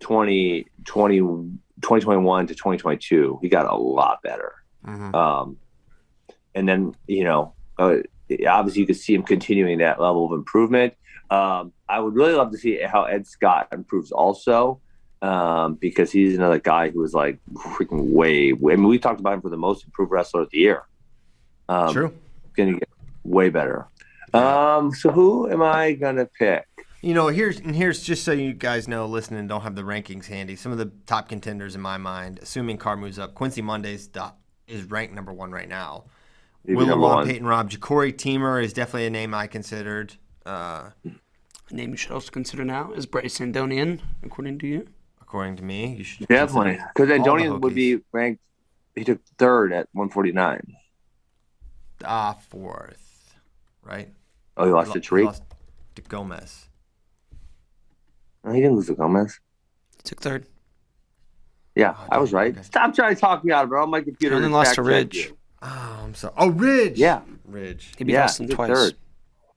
2021 to 2022. He got a lot better. Mhm. And then, obviously you could see him continuing that level of improvement. I would really love to see how Ed Scott improves also, because he's another guy who is like freaking way. I mean, we talked about him for the most improved wrestler of the year. True. Going to get way better. So who am I going to pick? Here's just so you guys know, listening and don't have the rankings handy. Some of the top contenders in my mind, assuming Carr moves up. Quincy Mondays is ranked number 1 right now. Willow, Peyton Robb, Ja'Cory Teamer is definitely a name I considered. A name you should also consider now is Bryce Andonian, according to you. According to me, you should definitely, because Andonian would be ranked. He took 3rd at 149. 4th, right? Oh, he lost to Tariq. He lost to Gomez. No, he didn't lose to Gomez. He took 3rd. Yeah, I was right. Okay. Stop trying to talk me out of it. On my computer. And then lost to Ridge. Oh, I'm sorry. Oh, Ridge. Yeah, Ridge. He beat Austin twice. 3rd.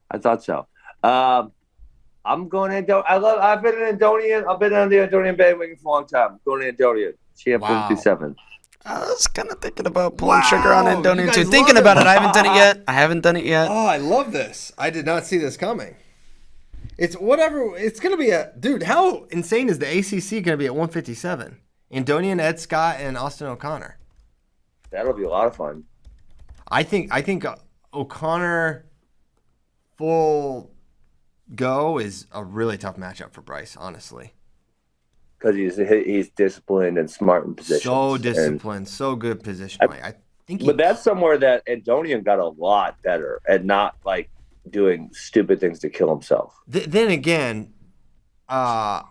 I thought so. I'm going Andonian. I've been an Andonian. I've been on the Andonian bandwagon for a long time. I'm going Andonian. Champ 157. I was kind of thinking about pulling trigger on Andonian too. Thinking about it. I haven't done it yet. Oh, I love this. I did not see this coming. It's whatever. It's going to be dude, how insane is the ACC going to be at 157? Andonian, Ed Scott, and Austin O'Connor. That'll be a lot of fun. I think O'Connor full go is a really tough matchup for Bryce, honestly. Because he's disciplined and smart in position. So disciplined, so good positionally. But that's somewhere that Andonian got a lot better at not like doing stupid things to kill himself. Then again, I'm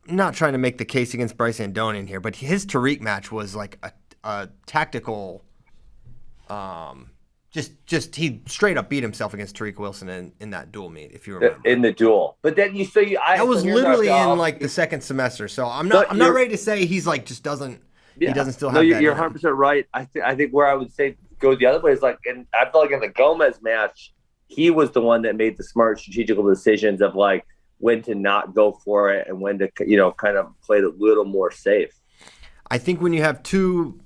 not trying to make the case against Bryce Andonian here, but his Tariq match was like a tactical. Just he straight up beat himself against Tariq Wilson in that duel meet, if you remember. In the duel, but then that was literally in like the second semester. So I'm not ready to say he's like just doesn't. Yeah. He doesn't still have. No, you're 100% right. I think where I would say go the other way is like, and I felt like in the Gomez match, he was the one that made the smart strategical decisions of like when to not go for it and when to kind of play it a little more safe. I think when you have two.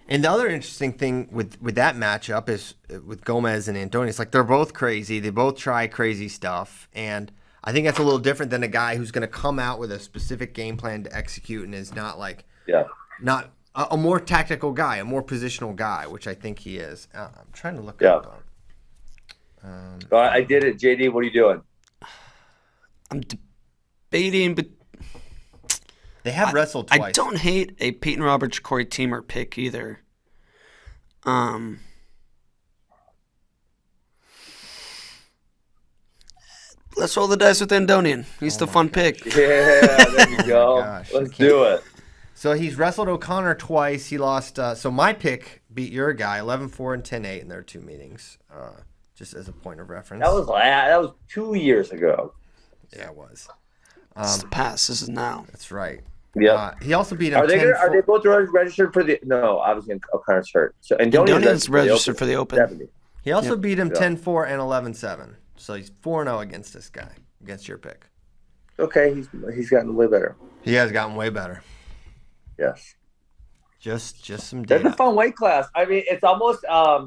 And the other interesting thing with that matchup is with Gomez and Andonian, it's like they're both crazy. They both try crazy stuff. And I think that's a little different than a guy who's going to come out with a specific game plan to execute and is not like not a more tactical guy, a more positional guy, which I think he is. I'm trying to look up. I did it. JD, what are you doing? I'm debating, but they have wrestled twice. I don't hate a Peyton Roberts, Corey Teamer pick either. Let's roll the dice with Andonian. He's the fun pick. Yeah, there you go. Let's do it. So he's wrestled O'Connor twice. He lost. So my pick beat your guy 11-4 and 10-8 in their 2 meetings. Just as a point of reference. That was 2 years ago. Yeah, it was. It's the past. This is now. That's right. Yeah. He also beat him. Are they both registered for the? No, obviously O'Connor's hurt. So Andonian's registered for the Open. 70. He also beat him 10-4 and 11-7. So he's 4-0 against this guy, against your pick. Okay, he's gotten way better. He has gotten way better. Yes. Just some data. That's a fun weight class. I mean, it's almost I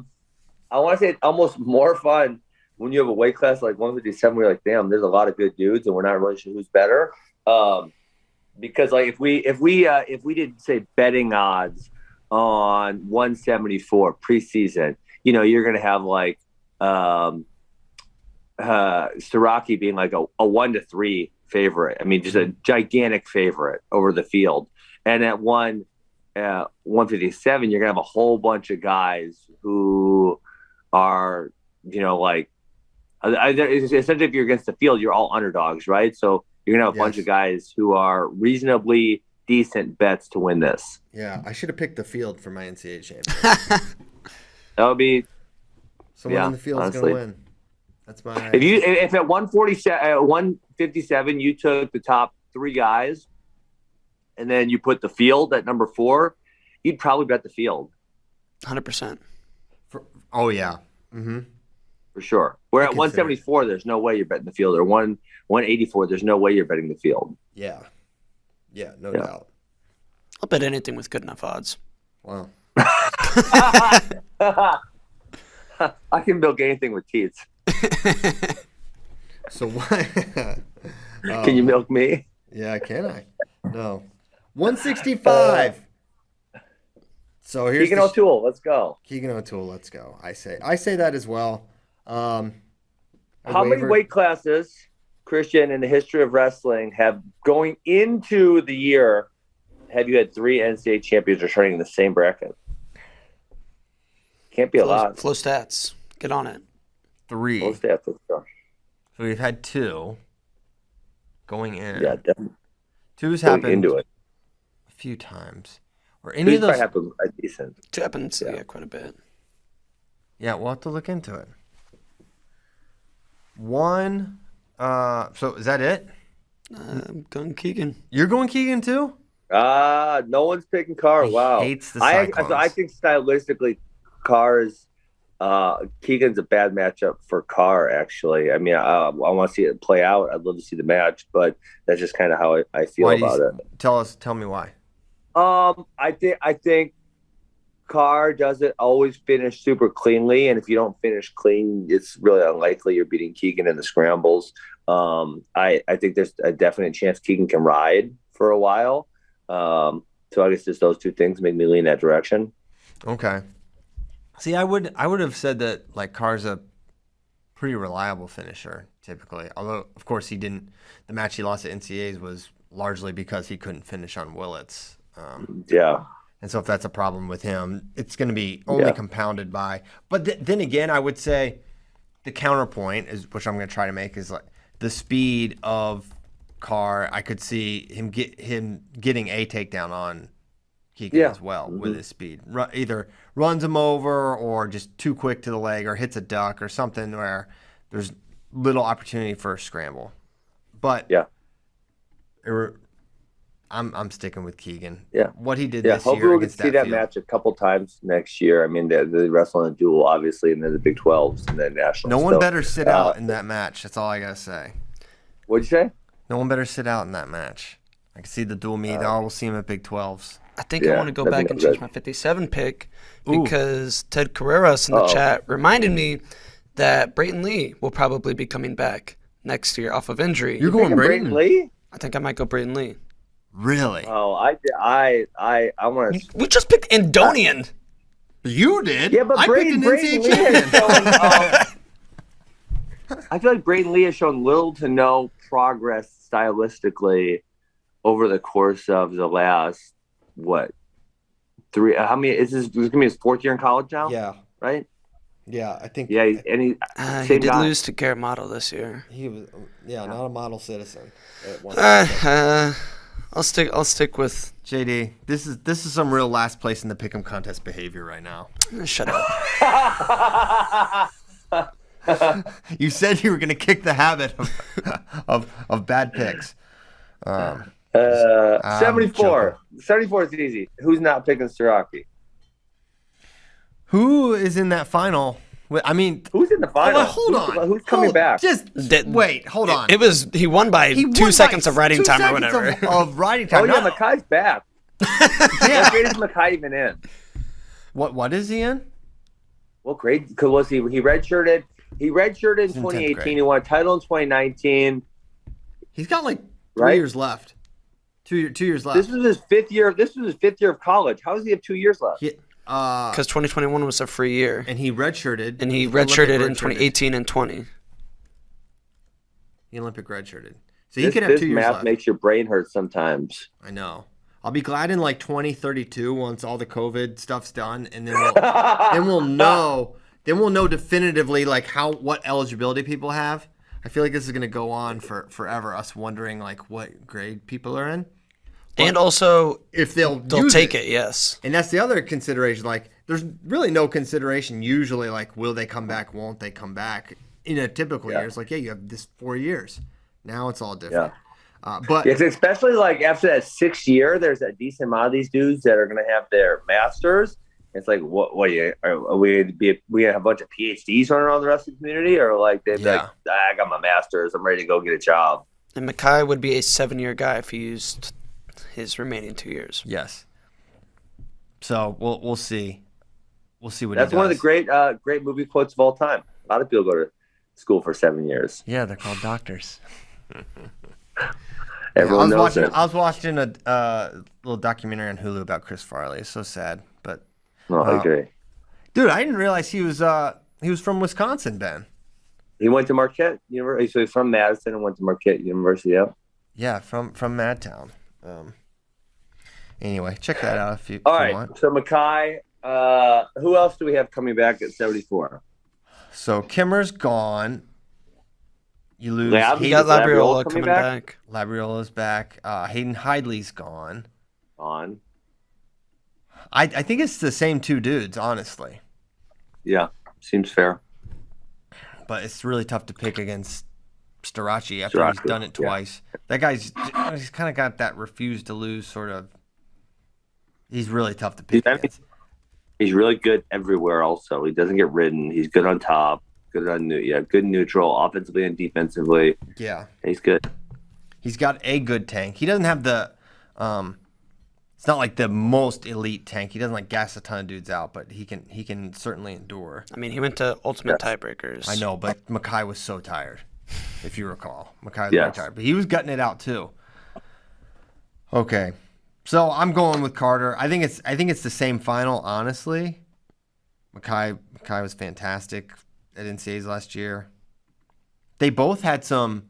want to say it's almost more fun when you have a weight class like 157 where you're like, damn, there's a lot of good dudes and we're not really sure who's better. Because like if we did say betting odds on 174 preseason, you're gonna have like Siraki being like a 1-3 favorite. I mean, just a gigantic favorite over the field. And at 157, you're gonna have a whole bunch of guys who are, like essentially if you're against the field, you're all underdogs, right? So you're gonna have a bunch of guys who are reasonably decent bets to win this. Yeah, I should have picked the field for my NCAA champion. That would be someone in the field is gonna win. That's my. If at 157 you took the top 3 guys, and then you put the field at number 4, you'd probably bet the field. 100%. Oh yeah. Mm-hmm. For sure. Where at 174, there's no way you're betting the field, or 184, there's no way you're betting the field. Yeah. Yeah, no doubt. I'll bet anything with good enough odds. Wow. I can milk anything with teeth. So what? Can you milk me? Yeah, can I? No. 165. So here's Keegan O'Toole. Let's go. Keegan O'Toole. Let's go. I say that as well. How many weight classes Christian, in the history of wrestling, have going into the year, have you had 3 NCAA champions returning in the same bracket? Can't be a lot. Flow stats. Get on it. 3. Flow stats, let's go. So we've had 2 going in. Yeah, definitely. 2's Going happened into it. a few times. Or any of These those. probably happen decent. It happens, yeah, quite a bit. Yeah, we'll have to look into it. 1. So is that it? I'm going Keegan. You're going Keegan too? No one's picking Carr. He Wow. hates the Cyclones. I think stylistically, Carr's Keegan's a bad matchup for Carr. Actually, I mean, I want to see it play out. I'd love to see the match, but that's just kind of how I feel about it. Tell me why. I think Carr doesn't always finish super cleanly, and if you don't finish clean, it's really unlikely you're beating Keegan in the scrambles. I think there's a definite chance Keegan can ride for a while. So I guess just those two things make me lean that direction. Okay. See, I would have said that like Carr's a pretty reliable finisher typically. Although of course he didn't. The match he lost at NCAAs was largely because he couldn't finish on Willits. Yeah. And so if that's a problem with him, it's going to be only compounded by. But then again, I would say the counterpoint is, which I'm going to try to make, is like the speed of Carr. I could see him getting a takedown on Keegan as well with his speed. Either runs him over or just too quick to the leg or hits a duck or something where there's little opportunity for a scramble. But I'm sticking with Keegan. Yeah, what he did this year. Hopefully we can see that match a couple times next year. I mean, they wrestle in a duel, obviously, and then the Big 12s and then nationals. No one better sit out in that match. That's all I gotta say. What'd you say? No one better sit out in that match. I can see the dual meet. We'll see him at Big 12s. I think I want to go back and change my 57 pick because Ted Carreras in the chat reminded me that Brayton Lee will probably be coming back next year off of injury. You're going Brayton Lee? I think I might go Brayton Lee. Really? Oh, I want to. We just picked Andonian. You did? Yeah, but Brayton Lee has shown. I feel like Brayton Lee has shown little to no progress stylistically over the course of the last 3. How many is this? This is gonna be his 4th year in college now. Yeah. Right. Yeah, I think. Yeah, he did lose to Garrett Model this year. He was, not a model citizen. I'll stick with JD. This is some real last place in the pick'em contest behavior right now. Shut up. You said you were going to kick the habit of bad picks. 74. 74 is easy. Who's not picking Siraki? Who is in that final? I mean, who's in the final? Hold on. Who's coming back? Wait, hold on. He won by 2 seconds of riding time or whatever. Of riding time. Oh yeah, Makai's back. What grade is Makai even in? What is he in? What grade was he? He redshirted. He redshirted in 2018. He won a title in 2019. He's got like 3 years left. 2 years left. This was his 5th year. This was his 5th year of college. How does he have 2 years left? Because 2021 was a free year. And he redshirted. And he redshirted in 2018 and 20. The Olympic redshirted. So he could have 2 years left. This math left. makes your brain hurt sometimes. I know. I'll be glad in like 2032 once all the COVID stuff's done, and then we'll know. Then we'll know definitively like what eligibility people have. I feel like this is going to go on for forever. Us wondering like what grade people are in. And also, if they'll take it, yes. And that's the other consideration. Like, there's really no consideration usually. Like, will they come back? Won't they come back? In a typical year, it's like, you have this 4 years. Now it's all different. But especially like after that 6th year, there's a decent amount of these dudes that are going to have their masters. It's like, are we have a bunch of PhDs running around the wrestling community, or like they'd be like, I got my masters, I'm ready to go get a job. And Makai would be a 7-year guy if he used his remaining 2 years. Yes. So we'll see. We'll see what That's he does. one of the great movie quotes of all time. A lot of people go to school for 7 years. Yeah, they're called doctors. Everyone knows it. I was watching a little documentary on Hulu about Chris Farley. It's so sad, but I agree. Dude, I didn't realize he was from Wisconsin, Ben. He went to Marquette University. So he's from Madison and went to Marquette University. Yep. Yeah, from Madtown. Anyway, check that out if you All right. want. So Mackay. Who else do we have coming back at 74? So Kimmer's gone. You lose. You got Labriola coming back. Labriola's back. Hayden Hidley's gone. On. I think it's the same two dudes, honestly. Yeah, seems fair. But it's really tough to pick against Starachi after he's done it twice. Yeah. That guy's he's kind of got that refuse to lose sort of. He's really tough to pick against. He's really good everywhere also. He doesn't get ridden. He's good on top, good neutral, offensively and defensively. Yeah. He's good. He's got a good tank. He doesn't have the it's not like the most elite tank. He doesn't like gas a ton of dudes out, but he can certainly endure. I mean, he went to ultimate tiebreakers. I know, but Mackay was so tired, if you recall. Mackay was very tired, but he was gutting it out too. Okay, so I'm going with Carter. I think it's the same final, honestly. Mackay was fantastic at NCAAs last year. They both had some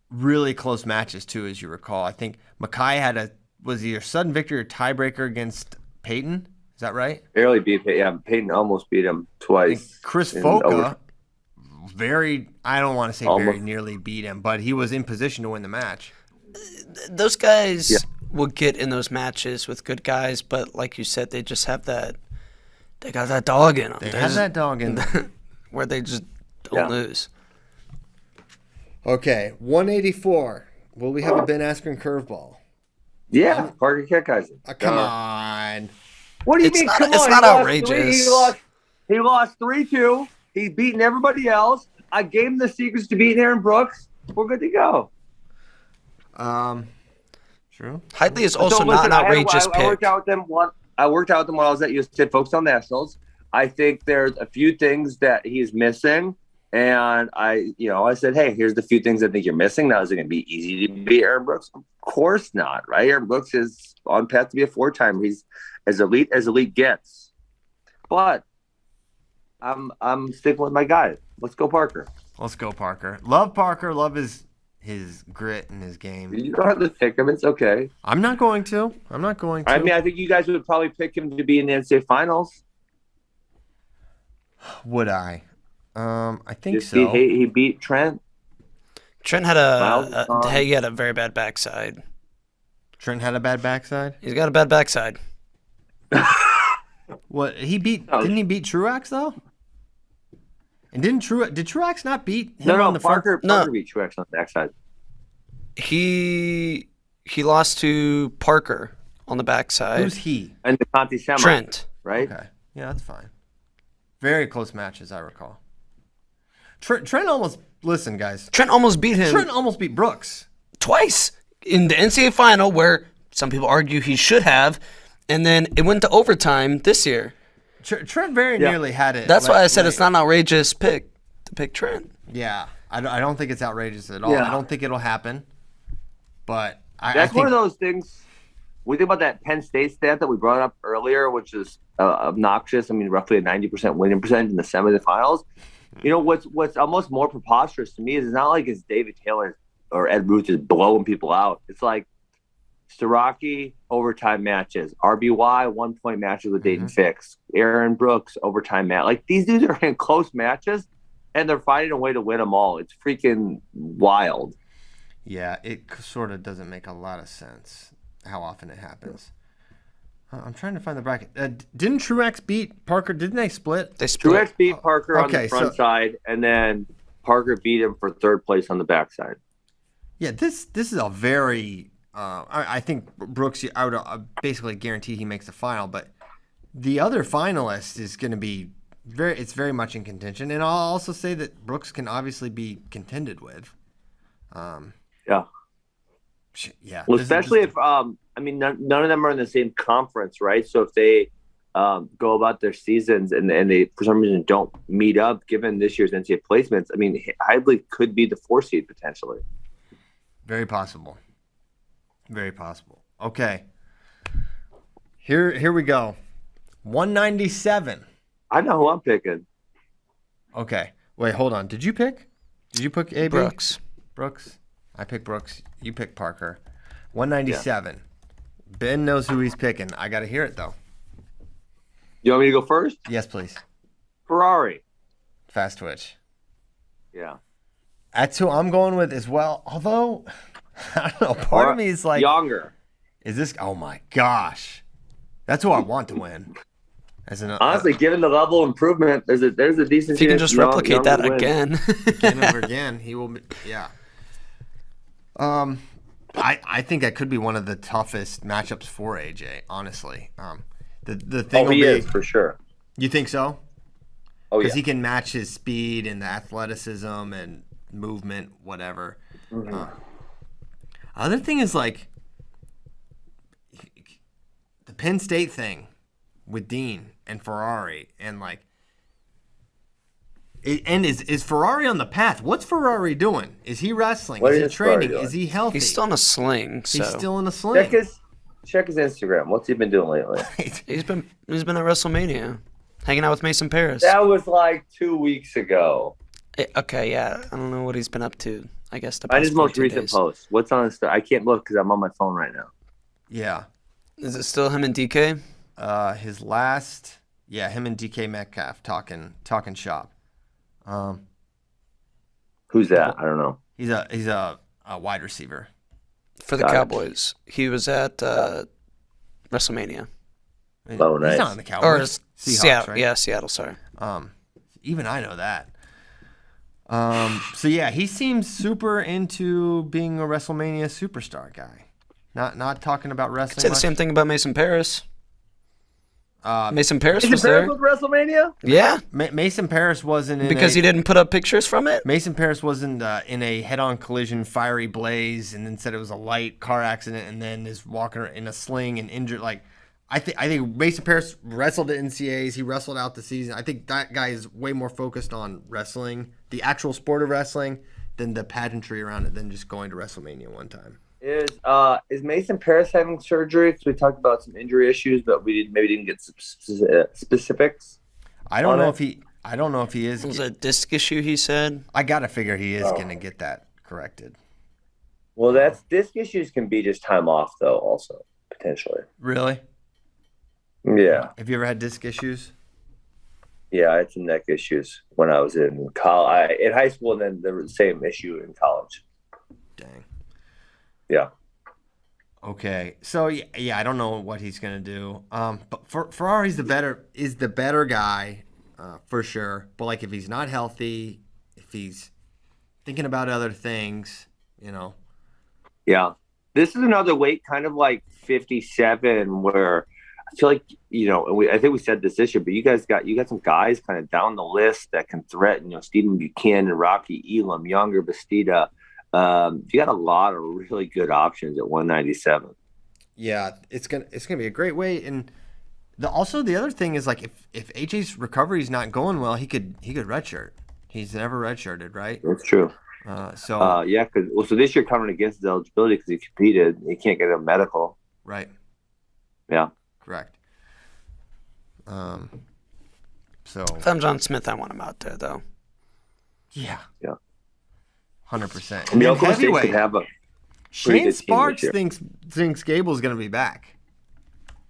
really close matches too, as you recall. I think Mackay was either sudden victory or tiebreaker against Peyton. Is that right? Barely beat Peyton. Yeah, Peyton almost beat him twice. And Chris Foca, I don't want to say very nearly beat him, but he was in position to win the match. Those guys will get in those matches with good guys, but like you said, they just have that. They got that dog in them. They have that dog in them. Where they just don't lose. Okay, 184. Will we have a Ben Askren curveball? Yeah, Parker Keckeisen. Come on. What do you mean? Come on. It's not outrageous. He lost 3-2. He's beaten everybody else. I gave him the secrets to beating Aaron Brooks. We're good to go. True. Hidley is also not an outrageous pick. I worked out with them while I was at USC Folksdale Nationals. I think there's a few things that he's missing. And I said, hey, here's the few things I think you're missing. Now, is it going to be easy to beat Aaron Brooks? Of course not, right? Aaron Brooks is on path to be a 4-timer. He's as elite as elite gets. But I'm sticking with my guy. Let's go, Parker. Let's go, Parker. Love Parker. Love his grit and his game. You don't have to pick him. It's okay. I'm not going to. I mean, I think you guys would probably pick him to be in the NCAA finals. Would I? I think so. He beat Trent. Trent had a very bad backside. Trent had a bad backside? He's got a bad backside. What didn't he beat Truax though? And did Truax not beat him on the Parker front? Parker beat Truax on the backside. He lost to Parker on the backside. Who's he? And the Conti semi. Trent. Right? Okay. Yeah, that's fine. Very close match, as I recall. Trent almost beat him. Trent almost beat Brooks. Twice in the NCAA final, where some people argue he should have, and then it went to overtime this year. Trent very nearly had it. That's why I said it's not an outrageous pick to pick Trent. Yeah, I don't think it's outrageous at all. Yeah. I don't think it'll happen. But I think one of those things. We think about that Penn State stat that we brought up earlier, which is obnoxious. I mean, roughly a 90% winning percentage in the semifinals. You know, what's almost more preposterous to me is it's not like it's David Taylor or Ed Ruth just blowing people out. It's like Starocki overtime matches, RBY 1-point matches with Dayton Fix, Aaron Brooks overtime match. Like, these dudes are in close matches, and they're finding a way to win them all. It's freaking wild. Yeah, it sort of doesn't make a lot of sense how often it happens. I'm trying to find the bracket. Didn't Truax beat Parker? Didn't they split? They split. Truax beat Parker on the front side, and then Parker beat him for third place on the back side. Yeah, this is a very I think Brooks, I would basically guarantee he makes the final, but the other finalist is going to be very much in contention. And I'll also say that Brooks can obviously be contended with. Yeah. Well, especially if none of them are in the same conference, right? So if they go about their seasons and they for some reason don't meet up, given this year's NCAA placements, I mean, Hidley could be the 4 seed potentially. Very possible. Very possible. Okay. Here we go. 197. I know who I'm picking. Okay. Wait, hold on. Did you pick AB? Brooks. Brooks. I picked Brooks. You picked Parker. 197. Yeah. Ben knows who he's picking. I got to hear it, though. You want me to go first? Yes, please. Ferrari. Fast twitch. Yeah. That's who I'm going with as well. Although, I don't know. Part of me is like. Younger. Is this. Oh, my gosh. That's who I want to win. Honestly, given the level of improvement, there's a decent chance. If you can just replicate that again. Again over again, he will be. Yeah. I think that could be one of the toughest matchups for AJ, honestly. The thing will he be, is, for sure. You think so? Oh, yeah. Because he can match his speed and the athleticism and movement, whatever. Mm-hmm. Other thing is, like, the Penn State thing with Dean and Ferrari, and, like, and is Ferrari on the path? What's Ferrari doing? Is he wrestling? Is he training? Is he healthy? He's still in a sling. So. He's still in a sling. Check his Instagram. What's he been doing lately? He's been at WrestleMania, hanging out with Mason Paris. That was like 2 weeks ago. Okay, yeah. I don't know what he's been up to. I guess Find his most recent post. What's on his? I can't look because I'm on my phone right now. Yeah. Is it still him and DK? His last, him and DK Metcalf talking shop. Who's that? I don't know. He's a wide receiver for the Cowboys. He was at WrestleMania. Oh, nice. He's not on the Cowboys. Or Seahawks, Seattle, right? Yeah, Seattle. Sorry. Even I know that. So yeah, he seems super into being a WrestleMania superstar guy. Not talking about wrestling. I'd say the same thing about Mason Paris. Mason Paris was there. With WrestleMania? Yeah. Mason Paris wasn't in because he didn't put up pictures from it? Mason Paris wasn't in a head-on collision, fiery blaze, and then said it was a light car accident, and then is walking in a sling and injured. Like, I think Mason Paris wrestled at NCAAs. He wrestled out the season. I think that guy is way more focused on wrestling, the actual sport of wrestling, than the pageantry around it, than just going to WrestleMania one time. Is Mason Paris having surgery? Because we talked about some injury issues, but we didn't get specifics. I don't know if he is. It was a disc issue, he said. I gotta figure he is gonna get that corrected. Well, disc issues can be just time off, though. Also, potentially. Really? Yeah. Have you ever had disc issues? Yeah, I had some neck issues when I was in college, in high school, and then there was the same issue in college. Dang. Yeah. Okay. So yeah, I don't know what he's gonna do. But Ferrari's the better guy, for sure. But like, if he's not healthy, if he's thinking about other things, Yeah. This is another weight, kind of like 57, where I feel like, and I think we said this year, but you got some guys kind of down the list that can threaten, Stephen Buchanan, Rocky Elam, Younger, Bastida. You got a lot of really good options at 197. Yeah, it's gonna be a great weight, and the other thing is, like, if AJ's recovery is not going well, he could redshirt. He's never redshirted, right? That's true. So this year coming against his eligibility because he competed, he can't get a medical. Right. Yeah. Correct. So if I'm John Smith, I want him out there though. Yeah. Yeah. 100%. And Oklahoma State could have a Shane Sparks thinks Gable's going to be back.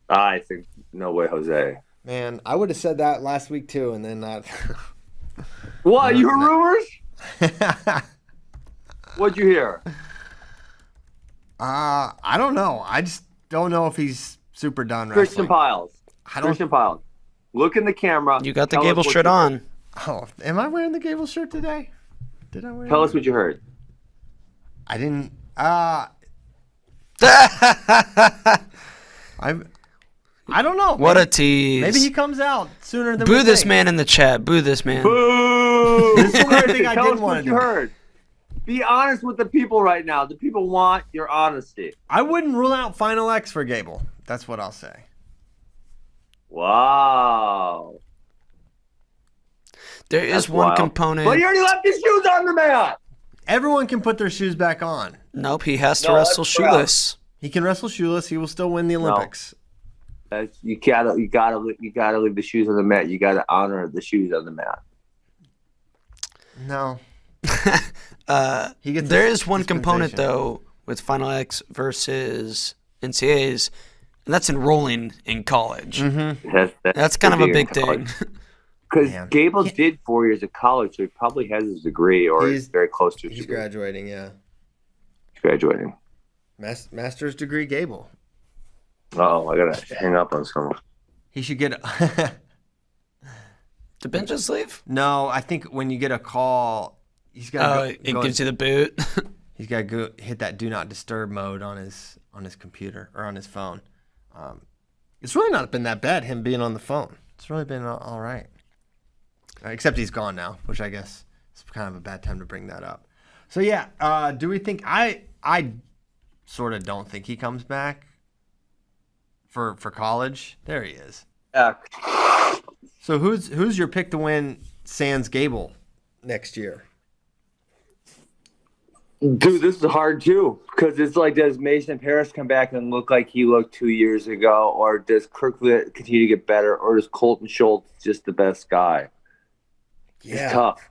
I think no way, Jose. Man, I would have said that last week too, and then not. What? You heard rumors? What'd you hear? I don't know. I just don't know if he's super done Christian wrestling. Christian Piles. Look in the camera. You got the Gable shirt on. Oh, am I wearing the Gable shirt today? Did I wear it? Tell us what you heard. I didn't. I don't know. What a tease. Maybe he comes out sooner than Boo this man in the chat. Boo this man. Boo! This is the thing I Tell didn't us want what to you do. heard. Be honest with the people right now. The people want your honesty. I wouldn't rule out Final X for Gable. That's what I'll say. Wow. There is one component. But he already left his shoes on the mat. Everyone can put their shoes back on. Nope, he has to wrestle shoeless. He can wrestle shoeless. He will still win the Olympics. You gotta leave the shoes on the mat. You gotta honor the shoes on the mat. No. There is one component, though, with Final X versus NCAAs, and that's enrolling in college. That's kind of a big thing. Because Gable did 4 years of college, so he probably has his degree or is very close to his degree. He's graduating, yeah. He's graduating. Master's degree Gable. Uh-oh, I got to hang up on someone. He should get Did Ben just leave? No, I think when you get a call, he's got it gives you the boot. He's got to go hit that do not disturb mode on his computer or on his phone. It's really not been that bad, him being on the phone. It's really been all right. Except he's gone now, which I guess is kind of a bad time to bring that up. So, yeah, do we think – I sort of don't think he comes back for college. There he is. Yeah. So who's your pick to win sans Gable next year? Dude, this is hard too, because it's like, does Mason Parris come back and look like he looked 2 years ago, or does Kirkland continue to get better, or is Colton Schultz just the best guy? Yeah. It's tough.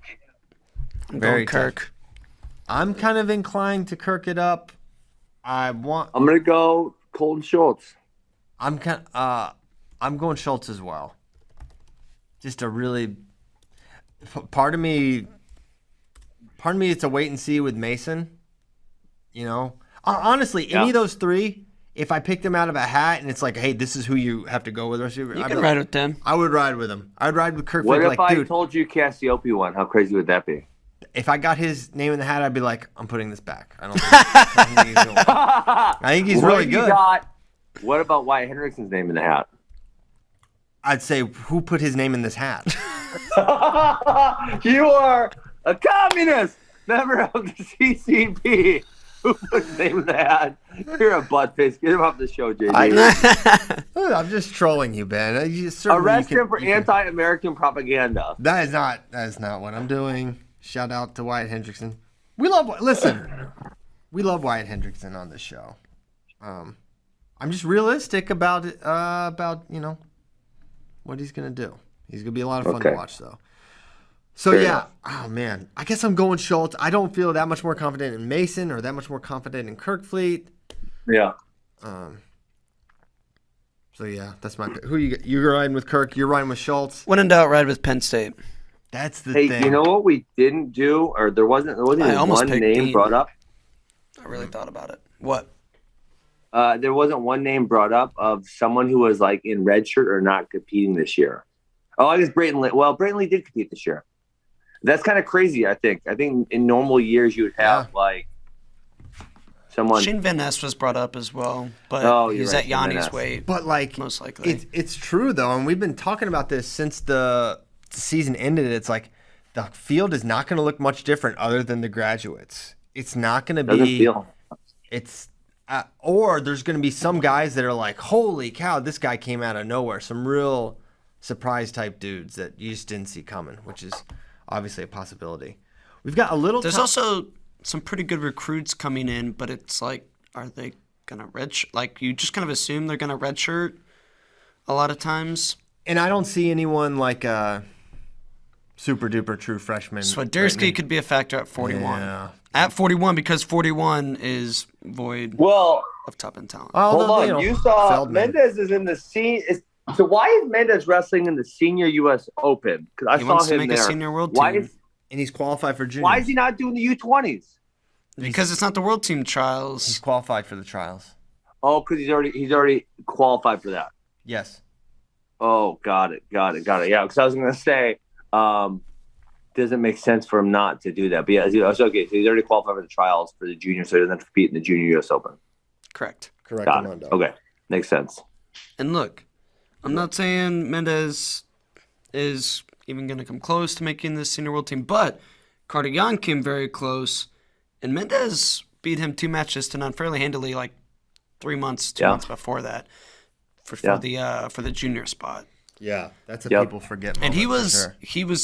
Very Kirk. I'm kind of inclined to Kirk it up. I'm gonna go Colton Schultz. I'm going Schultz as well. Just a really part of me it's a wait and see with Mason. You know, honestly, any of those three, if I picked them out of a hat and it's like, hey, this is who you have to go with, you can ride with them. I would ride with him. I'd ride with Kirk. What if I told you Cassiope won? How crazy would that be? If I got his name in the hat, I'd be like, I'm putting this back. I don't think he's going. I think he's really good. What about Wyatt Hendrickson's name in the hat? I'd say, who put his name in this hat? You are a communist, member of the CCP. Who put his name in the hat? You're a buttface. Get him off the show, JJ. I'm just trolling you, Ben. Arrest him for anti-American propaganda. That is not what I'm doing. Shout out to Wyatt Hendrickson. We love Wyatt Hendrickson on this show. I'm just realistic about it, what he's gonna do. He's gonna be a lot of fun to watch, though. So oh man, I guess I'm going Schultz. I don't feel that much more confident in Mason or that much more confident in Kirkfleet. Yeah. So yeah, that's my pick. Who you're riding with Kirk? You're riding with Schultz. When in doubt, ride with Penn State. That's the thing. Hey, you know what we didn't do, or there wasn't even one name brought up. I really thought about it. What? There wasn't one name brought up of someone who was like in red shirt or not competing this year. Oh, I guess Brayton Lee. Well, Brayton Lee did compete this year. That's kind of crazy, I think. I think in normal years you would have like someone. Shane Van Ness was brought up as well, but he's at Yanni's weight. But like, most likely, it's true though, and we've been talking about this since the season ended. It's like the field is not going to look much different other than the graduates. It's not going to be. It's. Or there's going to be some guys that are like, holy cow, this guy came out of nowhere. Some real surprise type dudes that you just didn't see coming, which is obviously a possibility. We've got a little. There's also some pretty good recruits coming in, but it's like, are they going to redshirt? Like, you just kind of assume they're going to redshirt a lot of times. And I don't see anyone like a super duper true freshman. Swiderski could be a factor at 41. Yeah. At 41, because 41 is void of top-end talent. Hold on. You saw Feldman. Mendez is in the senior. So why is Mendez wrestling in the Senior U.S. Open? Because I saw him there. He wants to make a senior world team. And he's qualified for juniors. Why is he not doing the U20s? Because it's not the world team trials. He's qualified for the trials. Oh, because he's already qualified for that. Yes. Oh, got it. Yeah, because I was going to say, doesn't make sense for him not to do that. But yeah, okay. So he's already qualified for the trials for the junior, so he doesn't have to compete in the Junior U.S. Open. Correct. Got it. Okay, makes sense. And look, I'm not saying Mendez is even going to come close to making the senior world team, but Carter Young came very close, and Mendez beat him 2 matches to none fairly handily, like 2 months before that, for the junior spot. Yeah, that's what people forget. And he was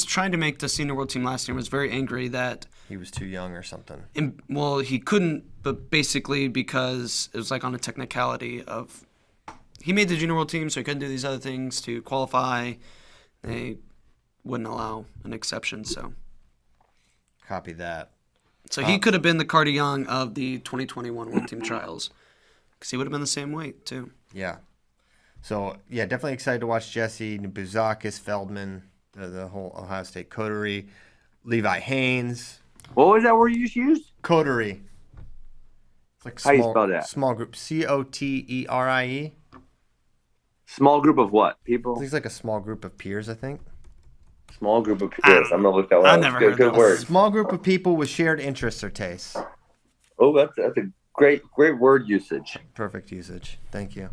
trying to make the senior world team last year. Was very angry that he was too young or something. He couldn't, but basically because it was like on a technicality of he made the junior world team, so he couldn't do these other things to qualify. They wouldn't allow an exception. So Copy that. So he could have been the Carter Young of the 2021 World Team Trials. Because he would have been the same weight, too. Yeah. So, yeah, definitely excited to watch Jesse, Buzakis, Feldman, the whole Ohio State coterie, Levi Haynes. What was that word you just used? Coterie. It's like How you spell that? Small group. Coterie. Small group of what? People? It's like a small group of peers, I think. Small group of peers. I'm gonna look that one I up. never Good, heard good that. word. Small group of people with shared interests or tastes. Oh, that's a great word usage. Perfect usage. Thank you.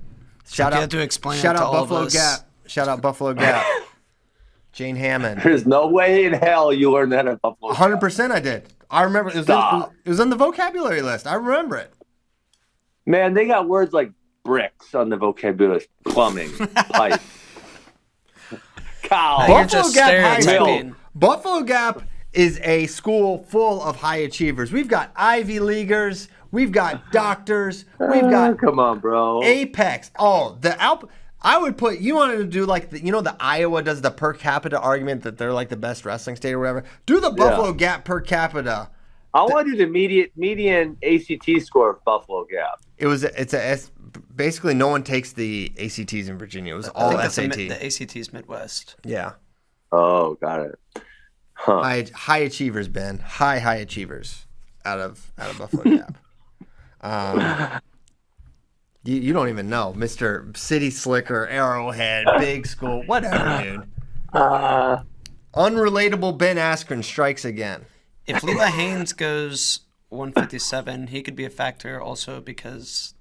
You had to explain Shout it to out all of Buffalo us. Gap. Shout out Buffalo Gap. Jane Hammond. There's no way in hell you learned that at Buffalo. 100% I did. I remember it was on the vocabulary list. I remember it. Man, they got words like bricks on the vocabulary list. Plumbing, pipe, cow. You're just stereotyping. Buffalo Gap is a school full of high achievers. We've got Ivy Leaguers. We've got doctors. We've got Come on, bro. Apex. Oh, I would put, you wanted to do like, the Iowa does the per capita argument that they're like the best wrestling state or whatever. Do the Buffalo Gap per capita. I want to do the median ACT score of Buffalo Gap. Basically no one takes the ACTs in Virginia. It was all SAT. The ACT's Midwest. Yeah. Oh, got it. Huh. High achievers, Ben. High achievers out of Buffalo Gap. You don't even know, Mr. City Slicker, Arrowhead, Big School, whatever, dude. Unrelatable Ben Askren strikes again. If Levi Haynes goes 157, he could be a factor also because,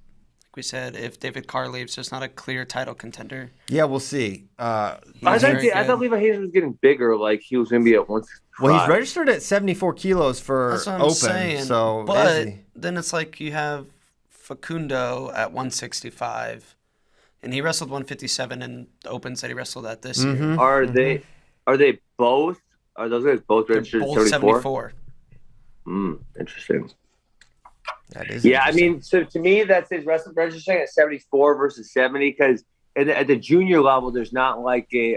like we said, if David Carr leaves, there's not a clear title contender. Yeah, we'll see. I thought Levi Haynes was getting bigger, like he was going to be at 165. Well, he's registered at 74 kilos for That's what I'm open. saying. So but then it's like you have Facundo at 165, and he wrestled 157 in the opens that he wrestled at this year. Are they both? Are those guys both registered Both at 74? Interesting. that is Yeah, I interesting. mean, so to me, that's his registering at 74 versus 70 because at the junior level, there's not like a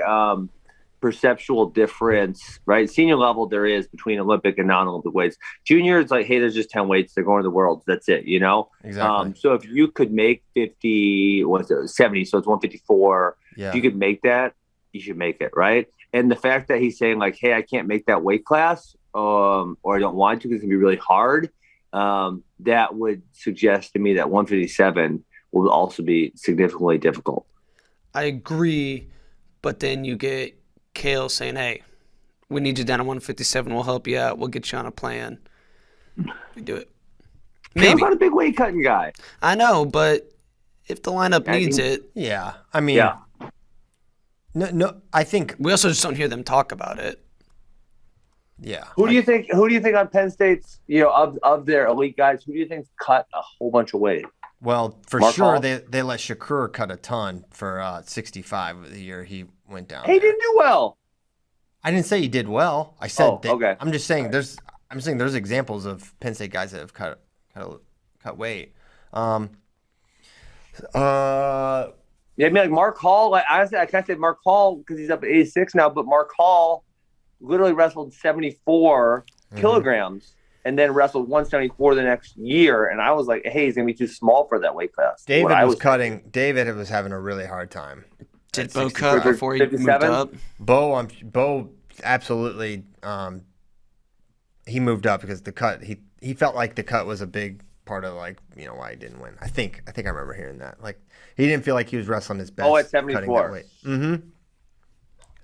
perceptual difference, right? Senior level, there is between Olympic and non-Olympic weights. Junior, it's like, hey, there's just 10 weights. They're going to the Worlds. That's it, you know? Exactly. So if you could make 70, so it's 154. Yeah. If you could make that, you should make it, right? And the fact that he's saying like, hey, I can't make that weight class or I don't want to because it's going to be really hard, that would suggest to me that 157 will also be significantly difficult. I agree, but then you get Kale saying, hey, we need you down at 157. We'll help you out. We'll get you on a plan. We do it. Maybe. I'm Maybe. not a big weight cutting guy. I know, but if the lineup needs it, Yeah. I mean, Yeah. no, I think, we also just don't hear them talk about it. yeah. Who do you think on Penn State's, of their elite guys, who do you think's cut a whole bunch of weight? Well, for Mark sure, Hall? they let Shakur cut a ton for 65 the year he went down. He there. didn't do well. I didn't say he did well. I said okay. I'm just saying there's examples of Penn State guys that have cut weight. Yeah, I mean, like Mark Hall, like honestly, I can't say Mark Hall because he's up at 86 now, but Mark Hall literally wrestled 74 kilograms and then wrestled 174 the next year. And I was like, hey, he's going to be too small for that weight class. David was having a really hard time. Did at Bo 60. cut before he moved 57? up? Bo absolutely he moved up because the cut he felt like the cut was a big part of like, why he didn't win. I think I remember hearing that. Like he didn't feel like he was wrestling his best. Oh, at cutting that 74. weight. Mm-hmm.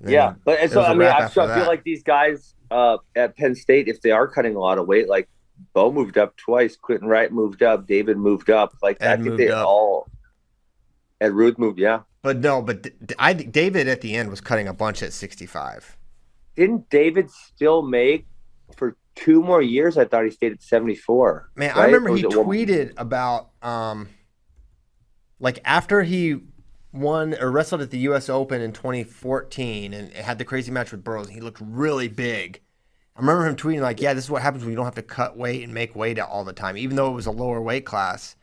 Yeah, but so I mean, I feel that. like these guys at Penn State, if they are cutting a lot of weight, like Bo moved up twice, Quentin Wright moved up, David moved up, like Ed I think moved they up. all. Ed Ruth moved, yeah. But David at the end was cutting a bunch at 65. Didn't David still make for 2 more years? I thought he stayed at 74. Man, right? I remember Or he was it one- tweeted about like after he won or wrestled at the U.S. Open in 2014 and had the crazy match with Burroughs. He looked really big. I remember him tweeting like, "Yeah, this is what happens when you don't have to cut weight and make weight all the time, even though it was a lower weight class."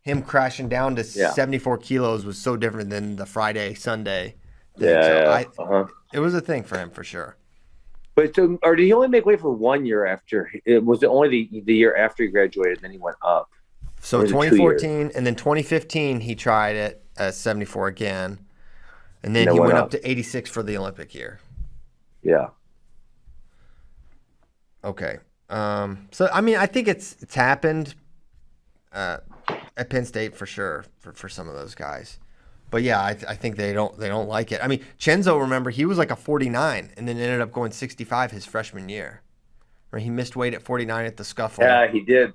Him crashing down to 74 kilos was so different than the Friday Sunday thing. It was a thing for him for sure. But or did he only make weight for 1 year after? It was only the year after he graduated, and then he went up. So 2014 and then 2015 he tried it at 74 again, and then he went up to 86 for the Olympic year. Yeah. Okay. So I mean, I think it's happened at Penn State for sure for some of those guys. But yeah, I think they don't like it. I mean, Chenzo, remember, he was like a 49 and then ended up going 65 his freshman year. Right? He missed weight at 49 at the scuffle. Yeah, he did.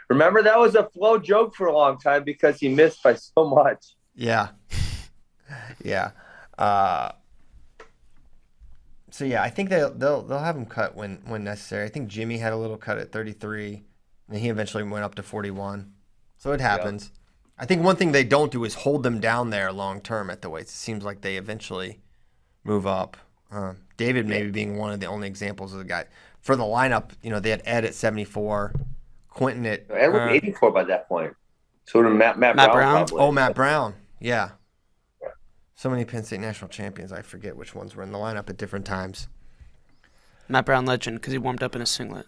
Remember, that was a Flo joke for a long time because he missed by so much. Yeah. Yeah. So yeah, I think they'll have him cut when necessary. I think Jimmy had a little cut at 33, and he eventually went up to 41. So it happens. Yeah. I think one thing they don't do is hold them down there long term at the weights. It seems like they eventually move up. David maybe being one of the only examples of the guy. For the lineup, they had Ed at 74, Quentin at... Ed was 84 by that point. So did Matt Brown. Probably. Oh, Matt Brown. Yeah. So many Penn State national champions. I forget which ones were in the lineup at different times. Matt Brown legend because he warmed up in a singlet.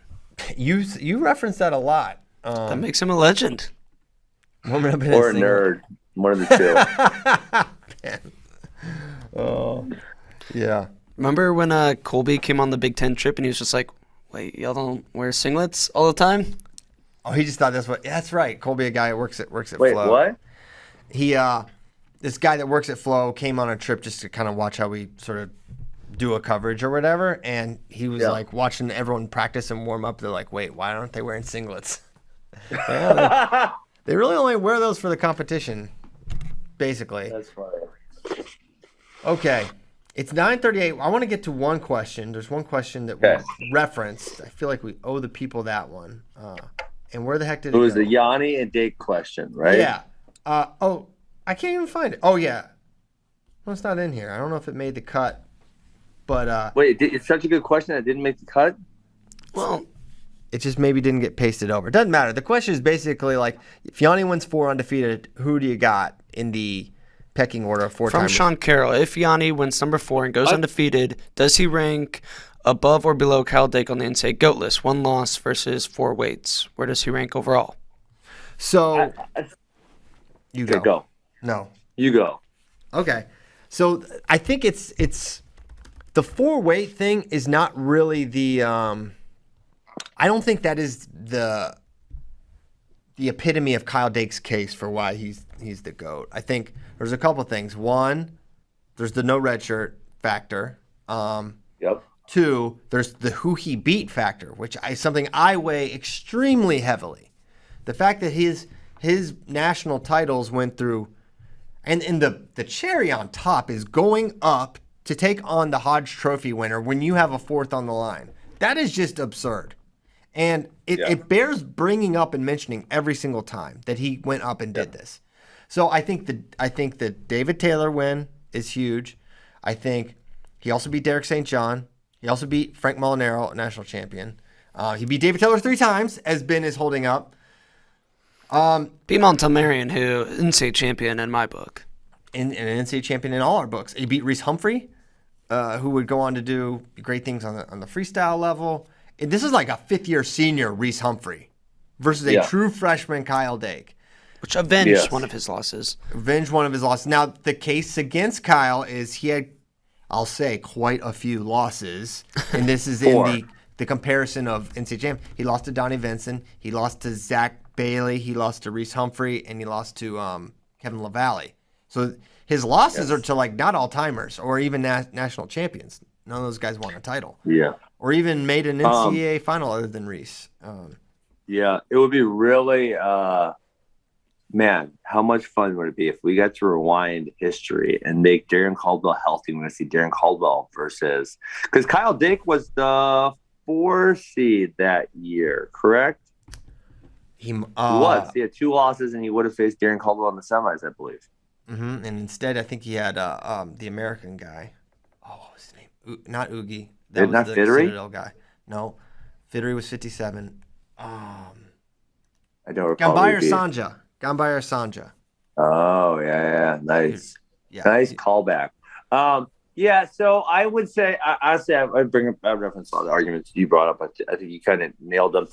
You reference that a lot. That makes him a legend. Warming up in or a nerd. One of the two. Oh, yeah. Remember when Colby came on the Big Ten trip and he was just like, wait, y'all don't wear singlets all the time? Oh, he just thought that's what... Yeah, that's right. Colby, a guy that works at Wait, Flow. What? He, this guy that works at Flow came on a trip just to kind of watch how we sort of do a coverage or whatever, and he was like watching everyone practice and warm up. They're like, wait, why aren't they wearing singlets? They really only wear those for the competition, basically. That's funny. Okay. It's 9:38. I want to get to one question. There's one question that we referenced. I feel like we owe the people that one. And where the heck did it go? It was the Yanni and Dake question, right? Yeah. I can't even find it. Oh, yeah. Well, it's not in here. I don't know if it made the cut. But wait, it's such a good question that it didn't make the cut? Well, it just maybe didn't get pasted over. It doesn't matter. The question is basically like, if Yanni wins 4 undefeated, who do you got in the pecking order of 4 From times? Sean Carroll, if Yanni wins number 4 and goes undefeated, does he rank above or below Kyle Dake on the NCAA GOAT list? 1 loss versus 4 weights. Where does he rank overall? So, you go. Go. No. You go. Okay. So, I think it's the 4-weight thing is not really the I don't think that is the epitome of Kyle Dake's case for why he's the GOAT. I think there's a couple things. One, there's the no red shirt factor. Yep. 2, there's the who he beat factor, which is something I weigh extremely heavily. The fact that his national titles went through, and the cherry on top is going up to take on the Hodge Trophy winner when you have a 4th on the line. That is just absurd. And it bears bringing up and mentioning every single time that he went up and did this. So I think the David Taylor win is huge. I think he also beat Derek St. John. He also beat Frank Molinaro, national champion. He beat David Taylor 3 times, as Ben is holding up. Beat Montemarian, who NCAA champion in my book. And an NCAA champion in all our books. He beat Reese Humphrey, who would go on to do great things on the freestyle level. And this is like a 5th-year senior Reese Humphrey versus a true freshman Kyle Dake. Which avenged one of his losses. Avenged one of his losses. Now, the case against Kyle is he had, I'll say, quite a few losses. And this is in the comparison of NCAA champ. He lost to Donnie Vinson. He lost to Zach Bailey. He lost to Reese Humphrey. And he lost to Kevin LaValle. So his losses are to like not all-timers or even national champions. None of those guys won a title. Yeah. Or even made an NCAA final other than Reese. Yeah, it would be really, man, how much fun would it be if we got to rewind history and make Darren Caldwell healthy? We're going to see Darren Caldwell versus – because Kyle Dake was the 4 seed that year, correct? He was. He had 2 losses, and he would have faced Darren Caldwell in the semis, I believe. Mm-hmm. And instead, I think he had the American guy. Oh, what was his name? Not Oogie. That was not the Fittery? Citadel guy. No, Fittery was 57. I don't recall. Gambayar Sanja. Oh, yeah. Nice. Yeah. Nice callback. Yeah, so I would say, honestly, I reference all the arguments you brought up. I think you kind of nailed them.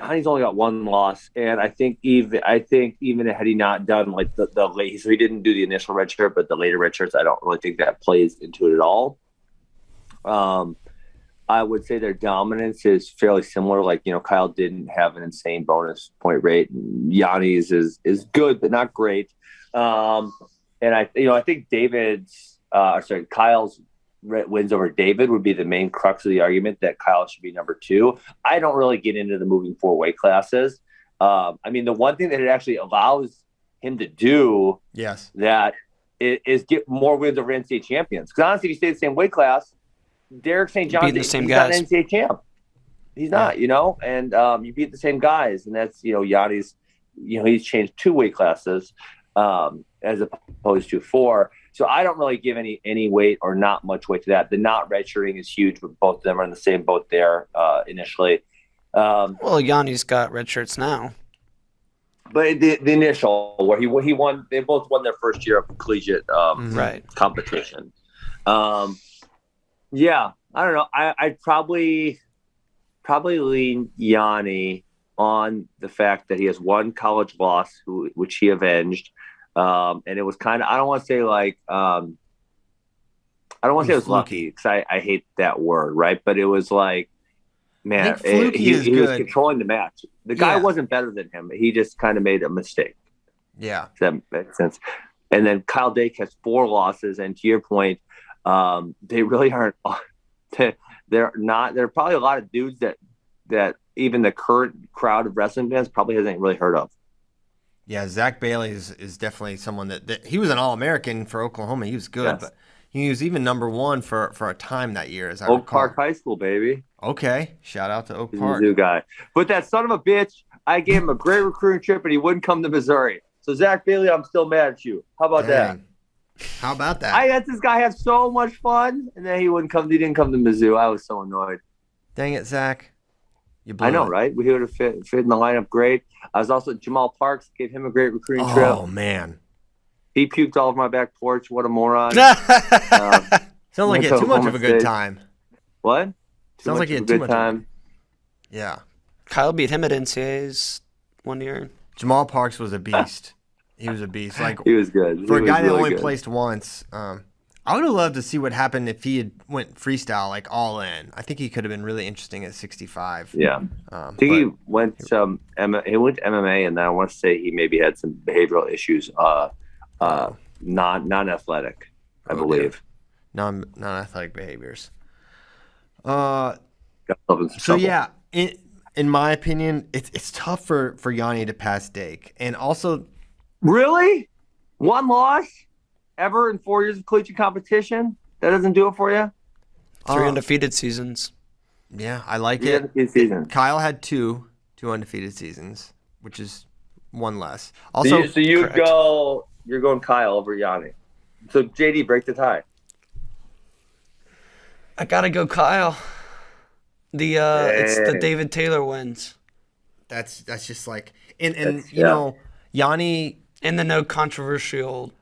Honey's only got one loss, and I think even had he not done like the late, so he didn't do the initial red shirt, but the later red shirts, I don't really think that plays into it at all. I would say their dominance is fairly similar. Like, Kyle didn't have an insane bonus point rate. Yanni's is good, but not great. And I think Kyle's wins over David would be the main crux of the argument that Kyle should be number 2. I don't really get into the moving 4 weight classes. The one thing that it actually allows him to do, that is get more wins over NCAA champions. Because honestly, if you stay the same weight class, Derek St. John, he's not an NCAA champ. He's not, and you beat the same guys, and that's, Yanni's, he's changed 2 weight classes as opposed to 4. So I don't really give any weight or not much weight to that. The not redshirting is huge, but both of them are in the same boat there initially. Well, Yanni's got red shirts now. But the initial where he won, they both won their first year of collegiate competition. Yeah, I don't know. I'd probably lean Yanni on the fact that he has one college loss, which he avenged. And it was kind of, I don't want to say like, I don't want to say it was lucky because I hate that word, right? But it was like, man, he was controlling the match. The guy wasn't better than him. He just kind of made a mistake. Yeah. If that makes sense. And then Kyle Dake has 4 losses. And to your point, they really aren't, they're probably a lot of dudes that even the current crowd of wrestling fans probably hasn't really heard of. Yeah, Zach Bailey is definitely someone that he was an All-American for Oklahoma. He was good, but he was even number 1 for a time that year, as I recall. Oak Park High School, baby. Okay, shout out to Oak He's Park. a new guy. But that son of a bitch, I gave him a great recruiting trip, and he wouldn't come to Missouri. So Zach Bailey, I'm still mad at you. How about that? How about that? I let this guy have so much fun, and then he didn't come to Mizzou. I was so annoyed. Dang it, Zach. I know, right? We would have fit in the lineup great. I was also Jamal Parks, gave him a great recruiting trip. Oh, man. He puked all over my back porch. What a moron. Sounds like he had too much of a good time. What? Sounds like he had too much time. Yeah. Kyle beat him at NCAAs one year. Jamal Parks was a beast. He was a beast. Like, he was good. For a guy that only placed once, I would have loved to see what happened if he had went freestyle, like all in. I think he could have been really interesting at 65. Yeah. I think he went to MMA, and then I want to say he maybe had some behavioral issues, non-athletic, I believe. Non-athletic behaviors. So yeah, in my opinion, it's tough for Yanni to pass Dake, and also, really, 1 loss ever in 4 years of collegiate competition? That doesn't do it for you? 3 undefeated seasons. Yeah, I like it. Kyle had two undefeated seasons, which is 1 less. Also, so you're going Kyle over Yanni. So JD, break the tie. I gotta go Kyle. It's the David Taylor wins. That's just like know, Yanni and the no controversial.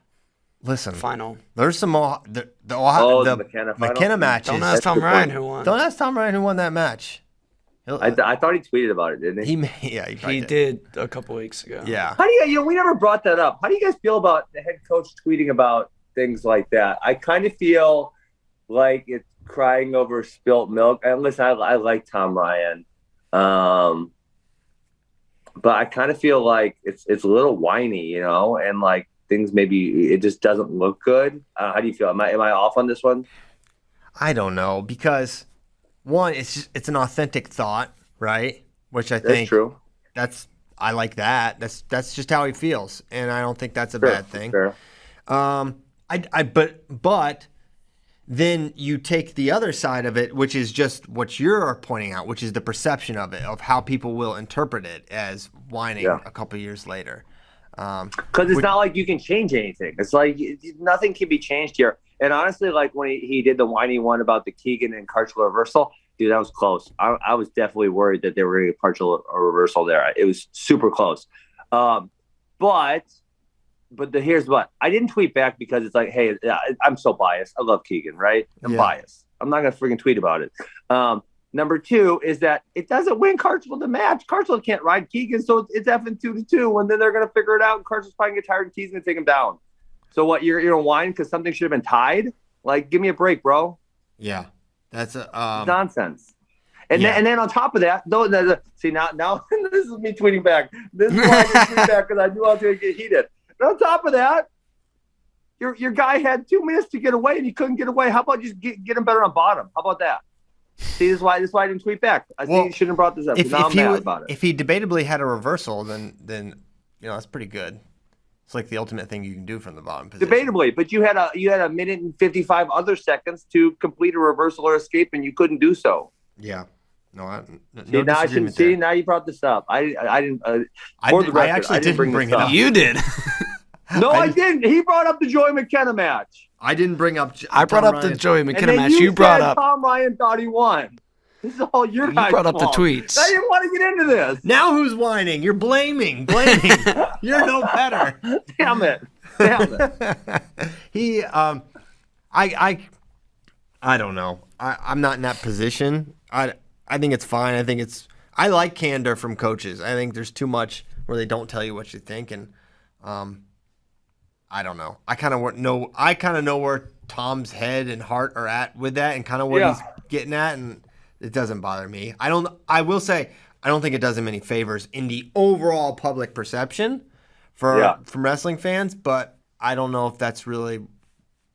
Listen, final. There's some the McKenna matches. Don't ask Tom Ryan who won. Don't ask Tom Ryan who won that match. I thought he tweeted about it, didn't he? He did a couple weeks ago. Yeah. How do you? We never brought that up. How do you guys feel about the head coach tweeting about things like that? I kind of feel like it's crying over spilt milk. And listen, I like Tom Ryan, but I kind of feel like it's a little whiny, and like. Things maybe it just doesn't look good. How do you feel? Am I off on this one? I don't know, because one, it's an authentic thought, right? Which I think true. I like that. That's just how he feels, and I don't think that's a bad thing. Fair. But then you take the other side of it, which is just what you're pointing out, which is the perception of it, of how people will interpret it as whining a couple years later. Because it's not like you can change anything. It's like nothing can be changed here. And honestly, like when he did the whiny one about the Keegan and partial reversal, dude, that was close. I was definitely worried that they were going to get partial reversal there. It was super close. But here's what I didn't tweet back because it's like, hey, I'm so biased. I love Keegan, right? I'm biased. I'm not gonna freaking tweet about it. Number two is that it doesn't win Cartsville the match. Cartsville can't ride Keegan, so it's effing 2-2, and then they're gonna figure it out. And Cartsville's probably gonna get tired and Keegan's gonna take him down. So what? You're gonna whine because something should have been tied? Like, give me a break, bro. Yeah, that's nonsense. And then on top of that, see now this is me tweeting back. This is why I didn't tweet back because I knew I was gonna get heated. And on top of that, your guy had 2 minutes to get away and he couldn't get away. How about just get him better on bottom? How about that? See, this is why I didn't tweet back. I think you shouldn't have brought this up. Now I'm mad about it. If he debatably had a reversal, then that's pretty good. It's like the ultimate thing you can do from the bottom position. Debatably, but you had a minute and 55 other seconds to complete a reversal or escape, and you couldn't do so. Yeah. No, now you brought this up. I didn't. I actually didn't bring it up. You did. No, I didn't. He brought up the Joey McKenna match. I didn't bring up. I brought up the Joey McKenna match. You brought up. Tom Ryan thought he won. This is all your guys' You brought up fault. the tweets. I didn't want to get into this. Now who's whining? You're blaming. You're no better. Damn it. He, I don't know. I'm not in that position. I think it's fine. I like candor from coaches. I think there's too much where they don't tell you what you think, and I don't know. I kind of know where Tom's head and heart are at with that, and kind of what he's getting at, and it doesn't bother me. I will say I don't think it does him any favors in the overall public perception from wrestling fans, but I don't know if that's really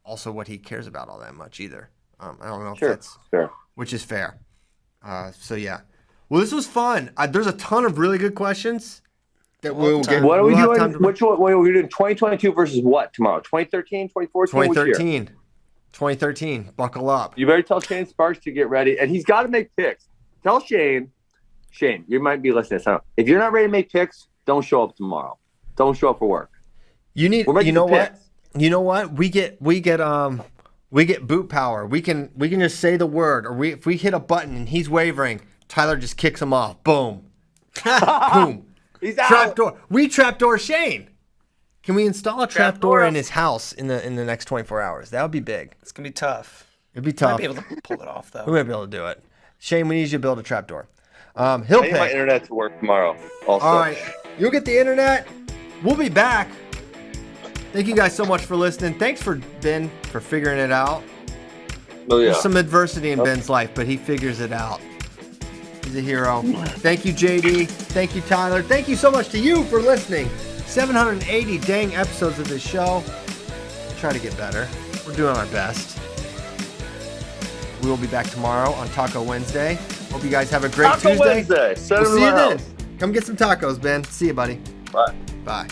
also what he cares about all that much either. I don't know if that's fair, which is fair. So yeah. Well, this was fun. There's a ton of really good questions that we'll get. What are we doing? Which one? What are we doing? 2022 versus what tomorrow? 2013, 2014? 2013. Buckle up. You better tell Shane Sparks to get ready, and he's got to make picks. Tell Shane, you might be listening to this. If you're not ready to make picks, don't show up tomorrow. Don't show up for work. You know what? We get boot power. We can just say the word, or if we hit a button and he's wavering, Tyler just kicks him off. Boom. Boom. He's out. Trapdoor. We trapdoor Shane. Can we install a trapdoor in his house in the next 24 hours? That would be big. It's gonna be tough. It'd be tough. Might be able to pull it off though. We might be able to do it. Shane, we need you to build a trapdoor. I need my internet to work tomorrow. Also. All right. You'll get the internet. We'll be back. Thank you guys so much for listening. Thanks for Ben for figuring it out. Oh, yeah. There's some adversity in Ben's life, but he figures it out. He's a hero. Thank you, JD. Thank you, Tyler. Thank you so much to you for listening. 780 dang episodes of this show. We'll try to get better. We're doing our best. We will be back tomorrow on Taco Wednesday. Hope you guys have a great Tuesday. Wednesday. We'll see you then. Come get some tacos, Ben. See you, buddy. Bye. Bye.